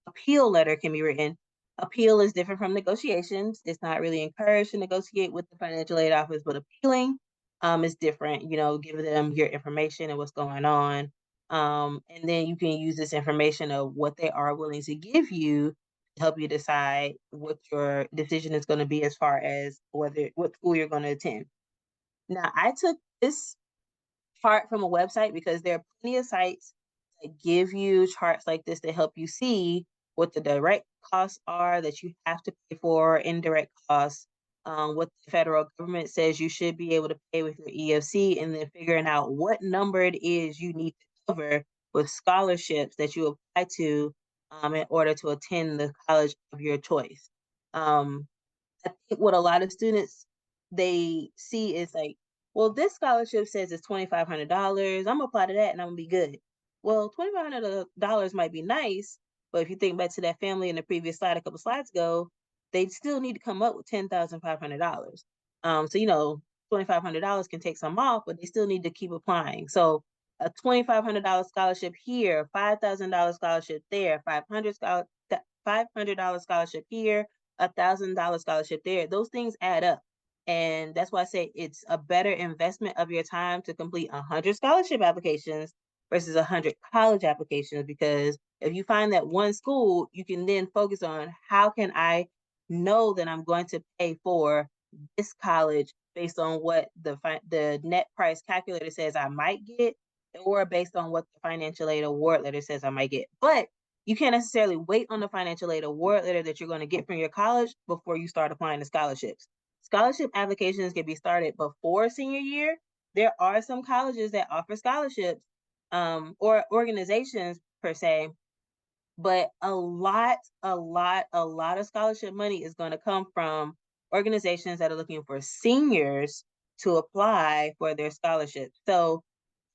Speaker 7: appeal letter can be written. Appeal is different from negotiations. It's not really encouraged to negotiate with the financial aid office, but appealing is different, you know, giving them your information and what's going on. And then you can use this information of what they are willing to give you to help you decide what your decision is going to be as far as what school you're going to attend. Now, I took this chart from a website because there are plenty of sites that give you charts like this to help you see what the direct costs are that you have to pay for, indirect costs, what the federal government says you should be able to pay with your EFC, and then figuring out what number it is you need to cover with scholarships that you apply to in order to attend the college of your choice. I think what a lot of students they see is like, well, this scholarship says it's $2,500. I'm gonna apply to that and I'm gonna be good. Well, $2,500 might be nice, but if you think back to that family in the previous slide a couple slides ago, they still need to come up with $10,500. So you know, $2,500 can take some off, but they still need to keep applying. So a $2,500 scholarship here, $5,000 scholarship there, $500 scholarship here, $1,000 scholarship there. Those things add up. And that's why I say it's a better investment of your time to complete 100 scholarship applications versus 100 college applications. Because if you find that one school, you can then focus on how can I know that I'm going to pay for this college based on what the net price calculator says I might get, or based on what the financial aid award letter says I might get. But you can't necessarily wait on the financial aid award letter that you're going to get from your college before you start applying to scholarships. Scholarship applications can be started before senior year. There are some colleges that offer scholarships or organizations per se, but a lot of scholarship money is going to come from organizations that are looking for seniors to apply for their scholarships. So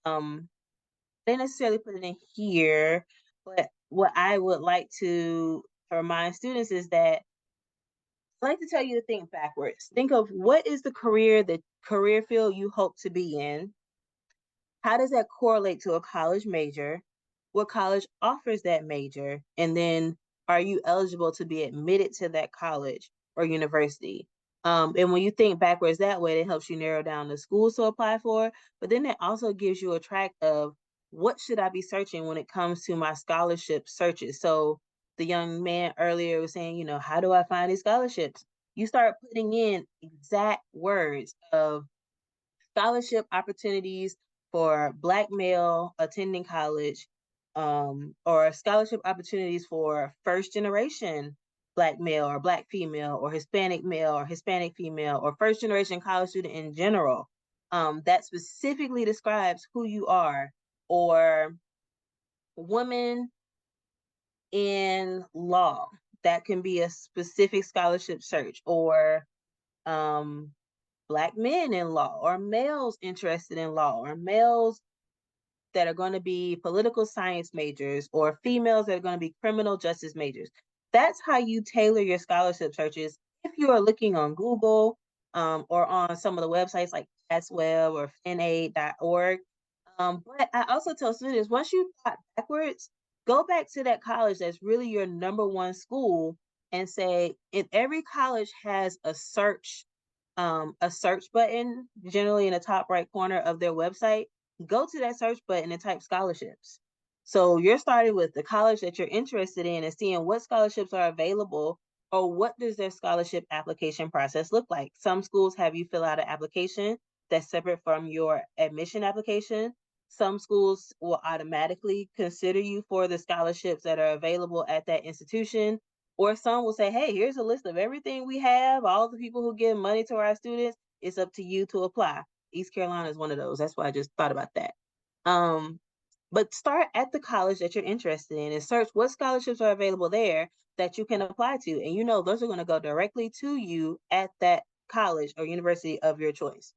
Speaker 7: they necessarily put it in here, but what I would like to remind students is that I like to tell you to think backwards. Think of what is the career field you hope to be in. How does that correlate to a college major? What college offers that major? And then are you eligible to be admitted to that college or university? And when you think backwards that way, it helps you narrow down the schools to apply for. But then it also gives you a track of what should I be searching when it comes to my scholarship searches. So the young man earlier was saying, you know, how do I find these scholarships? You start putting in exact words of scholarship opportunities for Black male attending college, or scholarship opportunities for first generation Black male or Black female or Hispanic male or Hispanic female or first generation college student in general, that specifically describes who you are, or woman in law. That can be a specific scholarship search, or Black men in law, or males interested in law, or males that are going to be political science majors, or females that are going to be criminal justice majors. That's how you tailor your scholarship searches if you are looking on Google, or on some of the websites like PassWeb or finaid.org. But I also tell students, once you thought backwards, go back to that college that's really your number one school and say, if every college has a search button, generally in the top right corner of their website, go to that search button and type scholarships. So you're starting with the college that you're interested in and seeing what scholarships are available, or what does their scholarship application process look like. Some schools have you fill out an application that's separate from your admission application. Some schools will automatically consider you for the scholarships that are available at that institution. Or some will say, hey, here's a list of everything we have, all the people who give money to our students. It's up to you to apply. East Carolina is one of those. That's why I just thought about that. But start at the college that you're interested in and search what scholarships are available there that you can apply to. And you know, those are going to go directly to you at that college or university of your choice.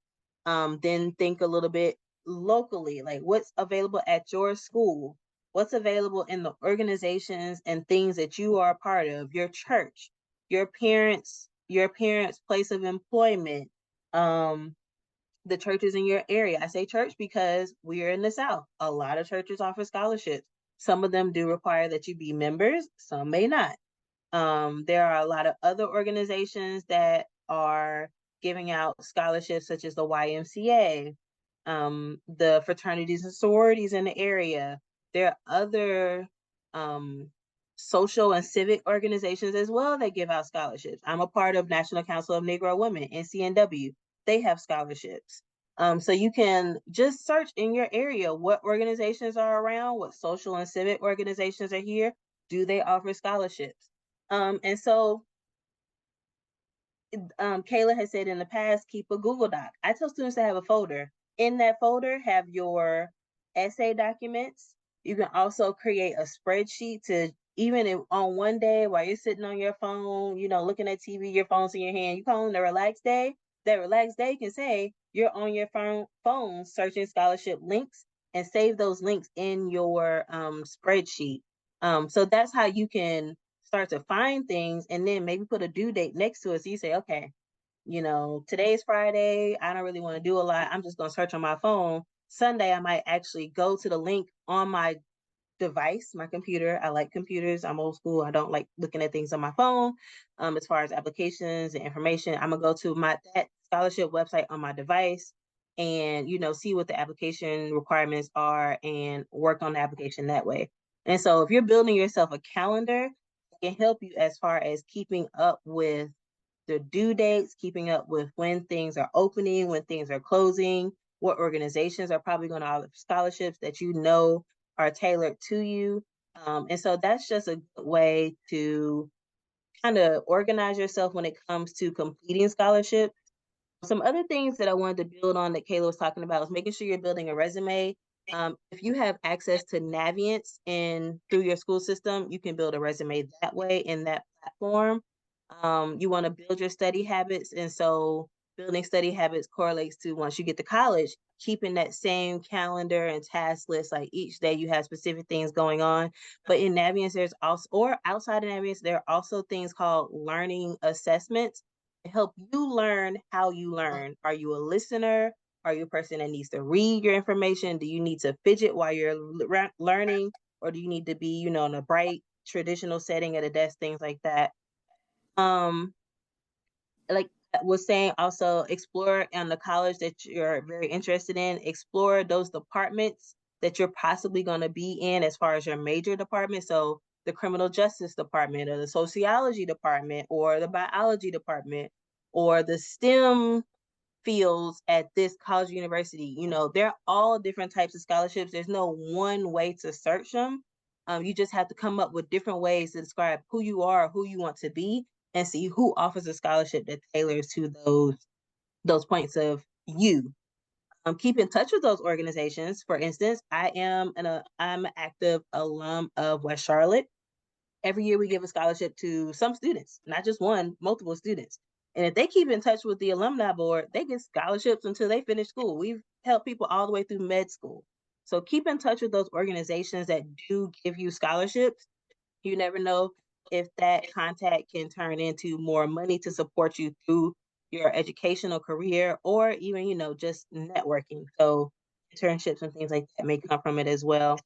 Speaker 7: Then think a little bit locally, like what's available at your school, what's available in the organizations and things that you are a part of, your church, your parents' place of employment, the churches in your area. I say church because we're in the South. A lot of churches offer scholarships. Some of them do require that you be members, some may not. There are a lot of other organizations that are giving out scholarships, such as the YMCA, the fraternities and sororities in the area. There are other social and civic organizations as well that give out scholarships. I'm a part of National Council of Negro Women, NCNW. They have scholarships. So you can just search in your area what organizations are around, what social and civic organizations are here. Do they offer scholarships? And so Kayla has said in the past, keep a Google Doc. I tell students to have a folder. In that folder, have your essay documents. You can also create a spreadsheet to, even if on one day while you're sitting on your phone, you know, looking at TV, your phone's in your hand, you call it a relaxed day. That relaxed day can say you're on your phone searching scholarship links, and save those links in your spreadsheet. So that's how you can start to find things, and then maybe put a due date next to it. So you say, okay, you know, today's Friday. I don't really want to do a lot. I'm just going to search on my phone. Sunday, I might actually go to the link on my device, my computer. I like computers. I'm old school. I don't like looking at things on my phone. As far as applications and information, I'm gonna go to that scholarship website on my device, and you know, see what the application requirements are and work on the application that way. And so if you're building yourself a calendar, it can help you as far as keeping up with the due dates, keeping up with when things are opening, when things are closing, what organizations are probably going to offer scholarships that you know are tailored to you. And so that's just a good way to kind of organize yourself when it comes to completing scholarships. Some other things that I wanted to build on that Kayla was talking about was making sure you're building a resume. If you have access to Naviance and through your school system, you can build a resume that way in that platform. You want to build your study habits. And so building study habits correlates to, once you get to college, keeping that same calendar and task list. Like each day you have specific things going on. But in Naviance, there's also, or outside of Naviance, there are also things called learning assessments to help you learn how you learn. Are you a listener? Are you a person that needs to read your information? Do you need to fidget while you're learning? Or do you need to be, you know, in a bright traditional setting at a desk, things like that? Like I was saying, also explore on the college that you're very interested in, explore those departments that you're possibly going to be in as far as your major department. So the criminal justice department, or the sociology department, or the biology department, or the STEM fields at this college university. You know, they're all different types of scholarships. There's no one way to search them. You just have to come up with different ways to describe who you are, who you want to be, and see who offers a scholarship that tailors to those points of you. Keep in touch with those organizations. For instance, I'm an active alum of West Charlotte. Every year we give a scholarship to some students, not just one, multiple students. And if they keep in touch with the alumni board, they get scholarships until they finish school. We've helped people all the way through med school. So keep in touch with those organizations that do give you scholarships. You never know if that contact can turn into more money to support you through your educational career, or even, you know, just networking. So internships and things like that may come from it as well.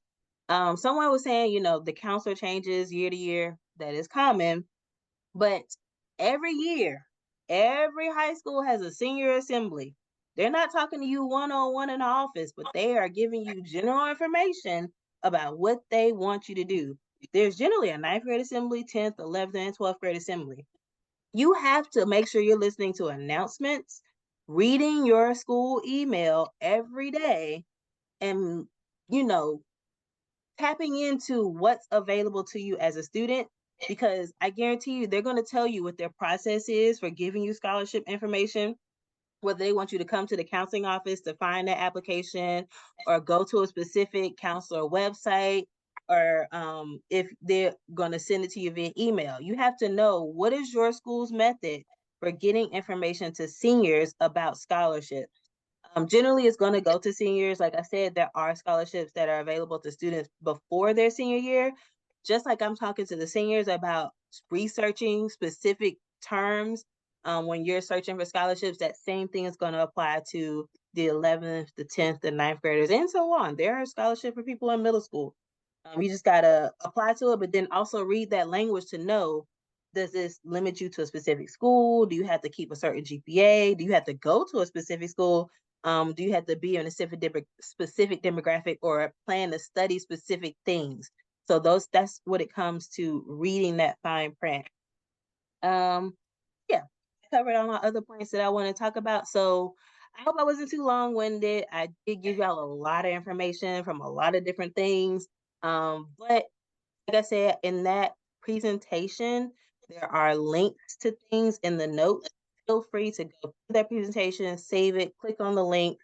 Speaker 7: Someone was saying, you know, the counselor changes year to year. That is common, but every year, every high school has a senior assembly. They're not talking to you one-on-one in the office, but they are giving you general information about what they want you to do. There's generally a 9th grade assembly, 10th, 11th, and 12th grade assembly. You have to make sure you're listening to announcements, reading your school email every day, and, tapping into what's available to you as a student, because I guarantee you they're going to tell you what their process is for giving you scholarship information, whether they want you to come to the counseling office to find that application or go to a specific counselor website, or if they're going to send it to you via email. You have to know what is your school's method for getting information to seniors about scholarships. Generally, it's going to go to seniors. Like I said, there are scholarships that are available to students before their senior year. Just like I'm talking to the seniors about researching specific terms when you're searching for scholarships, that same thing is going to apply to the 11th, the 10th, the 9th graders, and so on. There are scholarships for people in middle school. You just got to apply to it, but then also read that language to know, does this limit you to a specific school? Do you have to keep a certain GPA? Do you have to go to a specific school? Do you have to be in a specific demographic or plan to study specific things? So that's what it comes to reading that fine print. Yeah, I covered all my other points that I want to talk about. So I hope I wasn't too long-winded. I did give y'all a lot of information from a lot of different things. But like I said, in that presentation, there are links to things in the notes. Feel free to go to that presentation, save it, click on the link,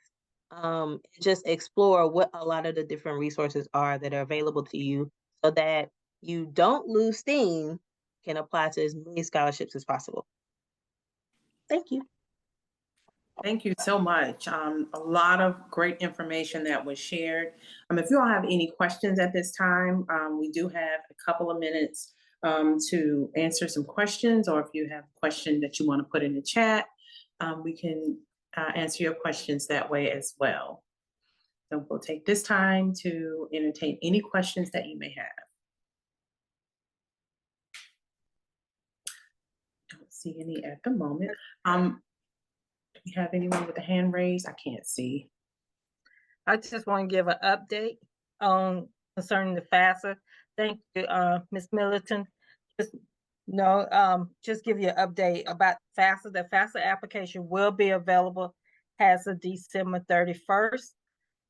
Speaker 7: just explore what a lot of the different resources are that are available to you, so that you don't lose steam, can apply to as many scholarships as possible. Thank you.
Speaker 1: Thank you so much. A lot of great information that was shared. If you all have any questions at this time, we do have a couple of minutes to answer some questions, or if you have a question that you want to put in the chat, we can answer your questions that way as well. So we'll take this time to entertain any questions that you may have. Don't see any at the moment. Do we have anyone with a hand raised? I can't see.
Speaker 2: I just want to give an update on concerning the FAFSA. Thank you, Ms. Middleton. Just give you an update about FAFSA. The FAFSA application will be available as of December 31st.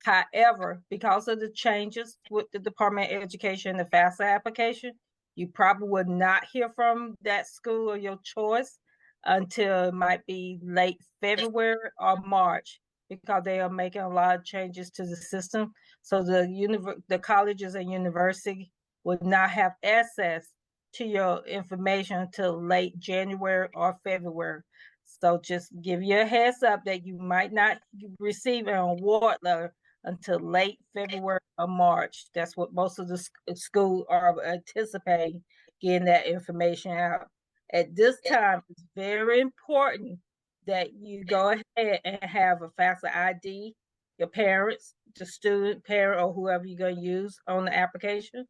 Speaker 2: However, because of the changes with the Department of Education, the FAFSA application, you probably would not hear from that school of your choice until it might be late February or March, because they are making a lot of changes to the system. So the colleges and university would not have access to your information until late January or February. So just give you a heads up that you might not receive an award letter until late February or March. That's what most of the schools are anticipating, getting that information out. At this time, it's very important that you go ahead and have a FAFSA ID, your parents, the student, parent, or whoever you're going to use on the application.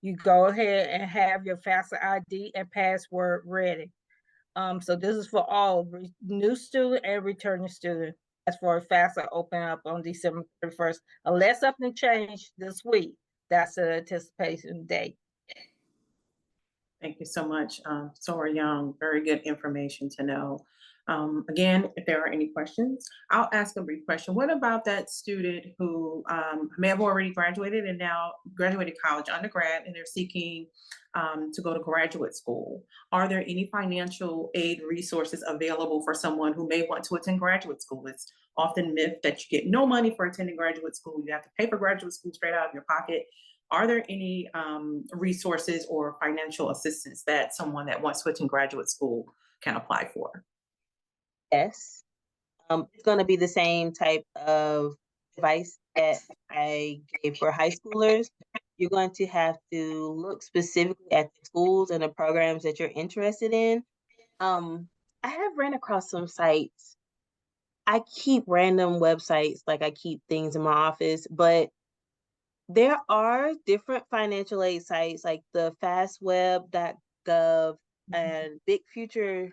Speaker 2: You go ahead and have your FAFSA ID and password ready. So this is for all new student and returning student. As for FAFSA open up on December 31st, unless something changed this week, that's the anticipation date.
Speaker 1: Thank you so much, Sora Young. Very good information to know. Again, if there are any questions, I'll ask a brief question. What about that student who may have already graduated and now graduated college, undergrad, and they're seeking to go to graduate school? Are there any financial aid resources available for someone who may want to attend graduate school? It's often myth that you get no money for attending graduate school. You have to pay for graduate school straight out of your pocket. Are there any resources or financial assistance that someone that wants to attend graduate school can apply for?
Speaker 7: Yes. It's going to be the same type of advice that I gave for high schoolers. You're going to have to look specifically at the schools and the programs that you're interested in. I have ran across some sites. I keep random websites, like I keep things in my office, but there are different financial aid sites like the fastweb.gov and bigfuture.org,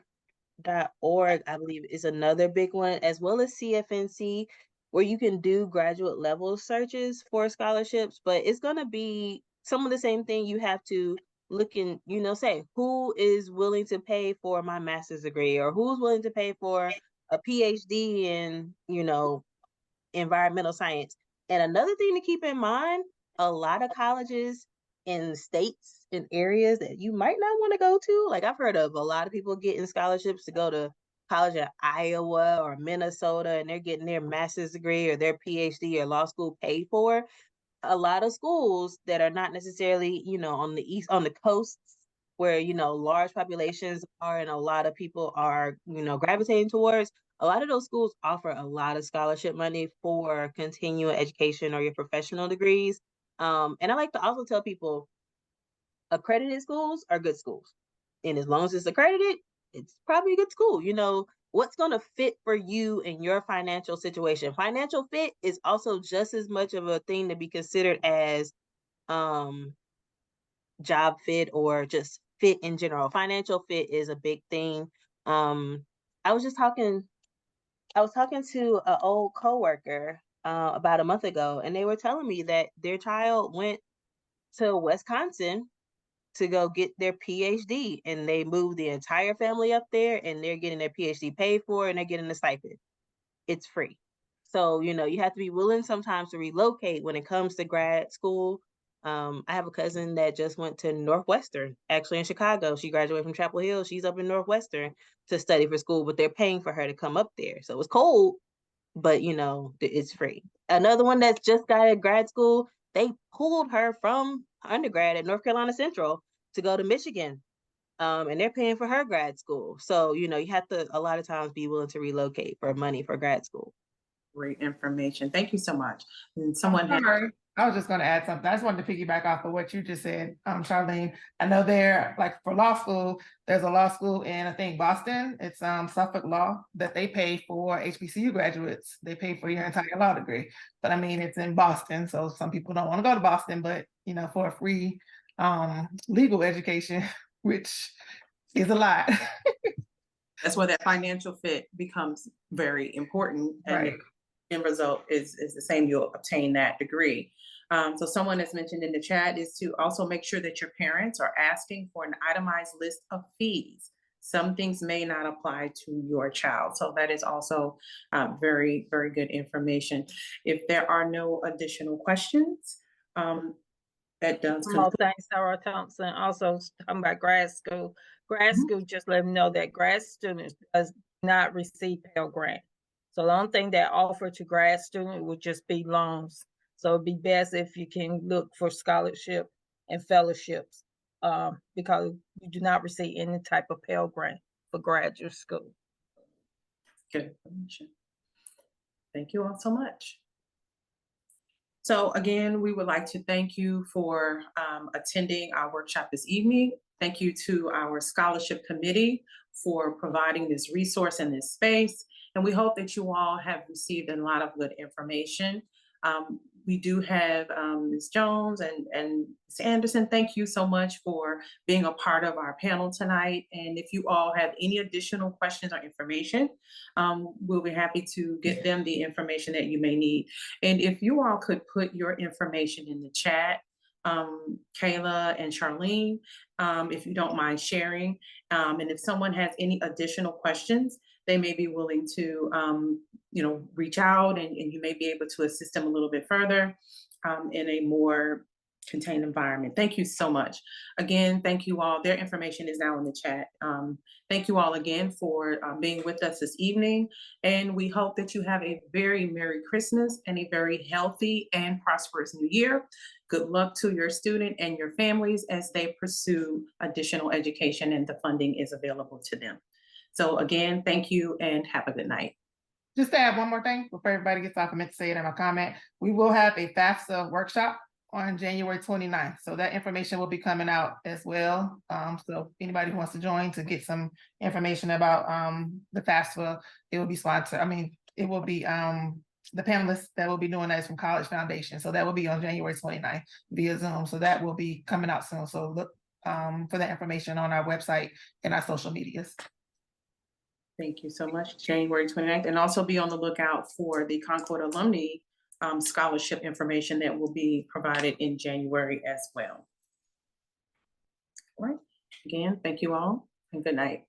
Speaker 7: I believe, is another big one, as well as CFNC. where you can do graduate level searches for scholarships, but it's going to be some of the same thing. You have to look and, say who is willing to pay for my master's degree, or who's willing to pay for a PhD in, environmental science. And another thing to keep in mind, a lot of colleges in states and areas that you might not want to go to, like I've heard of a lot of people getting scholarships to go to college in Iowa or Minnesota, and they're getting their master's degree or their PhD or law school paid for. A lot of schools that are not necessarily, on the coasts where, large populations are and a lot of people are, gravitating towards, a lot of those schools offer a lot of scholarship money for continuing education or your professional degrees. And I like to also tell people, accredited schools are good schools. And as long as it's accredited, it's probably a good school. What's going to fit for you in your financial situation. Financial fit is also just as much of a thing to be considered as job fit or just fit in general. Financial fit is a big thing. I was talking to an old coworker about a month ago, and they were telling me that their child went to Wisconsin to go get their PhD, and they moved the entire family up there, and they're getting their PhD paid for, and they're getting a stipend. It's free. So, you have to be willing sometimes to relocate when it comes to grad school. I have a cousin that just went to Northwestern, actually in Chicago. She graduated from Chapel Hill. She's up in Northwestern to study for school, but they're paying for her to come up there. So it's cold, but it's free. Another one that's just got a grad school, they pulled her from undergrad at North Carolina Central to go to Michigan. And they're paying for her grad school. So, you have to, a lot of times, be willing to relocate for money for grad school.
Speaker 1: Great information. Thank you so much. And someone had,
Speaker 4: Sorry, I was just going to add something. I just wanted to piggyback off of what you just said, Charlene. I know there, like for law school, there's a law school in, I think, Boston. It's Suffolk Law that they pay for HBCU graduates. They pay for your entire law degree. But I mean, it's in Boston, so some people don't want to go to Boston, but for a free legal education, which is a lot.
Speaker 1: that's where that financial fit becomes very important. And
Speaker 4: Right.
Speaker 1: the end result is the same. You'll obtain that degree. So someone has mentioned in the chat is to also make sure that your parents are asking for an itemized list of fees. Some things may not apply to your child. So that is also very, very good information. If there are no additional questions, that does
Speaker 2: One more thing, Sarah Thompson, also talking about grad school. Grad
Speaker 1: Mhm.
Speaker 2: school, just let them know that grad students does not receive Pell Grant. So the only thing that offer to grad student would just be loans. So it'd be best if you can look for scholarship and fellowships, because you do not receive any type of Pell Grant for graduate school.
Speaker 1: Good information. Thank you all so much. So again, we would like to thank you for attending our workshop this evening. Thank you to our scholarship committee for providing this resource and this space. And we hope that you all have received a lot of good information. We do have Ms. Jones and Ms. Anderson. Thank you so much for being a part of our panel tonight. And if you all have any additional questions or information, we'll be happy to get them the information that you may need. And if you all could put your information in the chat, Kayla and Charlene, if you don't mind sharing. And if someone has any additional questions, they may be willing to, reach out and you may be able to assist them a little bit further in a more contained environment. Thank you so much. Again, thank you all. Their information is now in the chat. Thank you all again for being with us this evening. And we hope that you have a very Merry Christmas and a very healthy and prosperous New Year. Good luck to your student and your families as they pursue additional education and the funding is available to them. So again, thank you and have a good night.
Speaker 4: Just to add one more thing before everybody gets off, I meant to say it in my comment. We will have a FAFSA workshop on January 29th. So that information will be coming out as well. So anybody who wants to join to get some information about the FAFSA, it will be sponsored. I mean, it will be the panelists that will be doing that is from College Foundation. So that will be on January 29th via Zoom. So that will be coming out soon. So look for that information on our website and our social medias.
Speaker 1: Thank you so much, January 29th, and also be on the lookout for the Concord alumni scholarship information that will be provided in January as well. All right, again, thank you all and good night.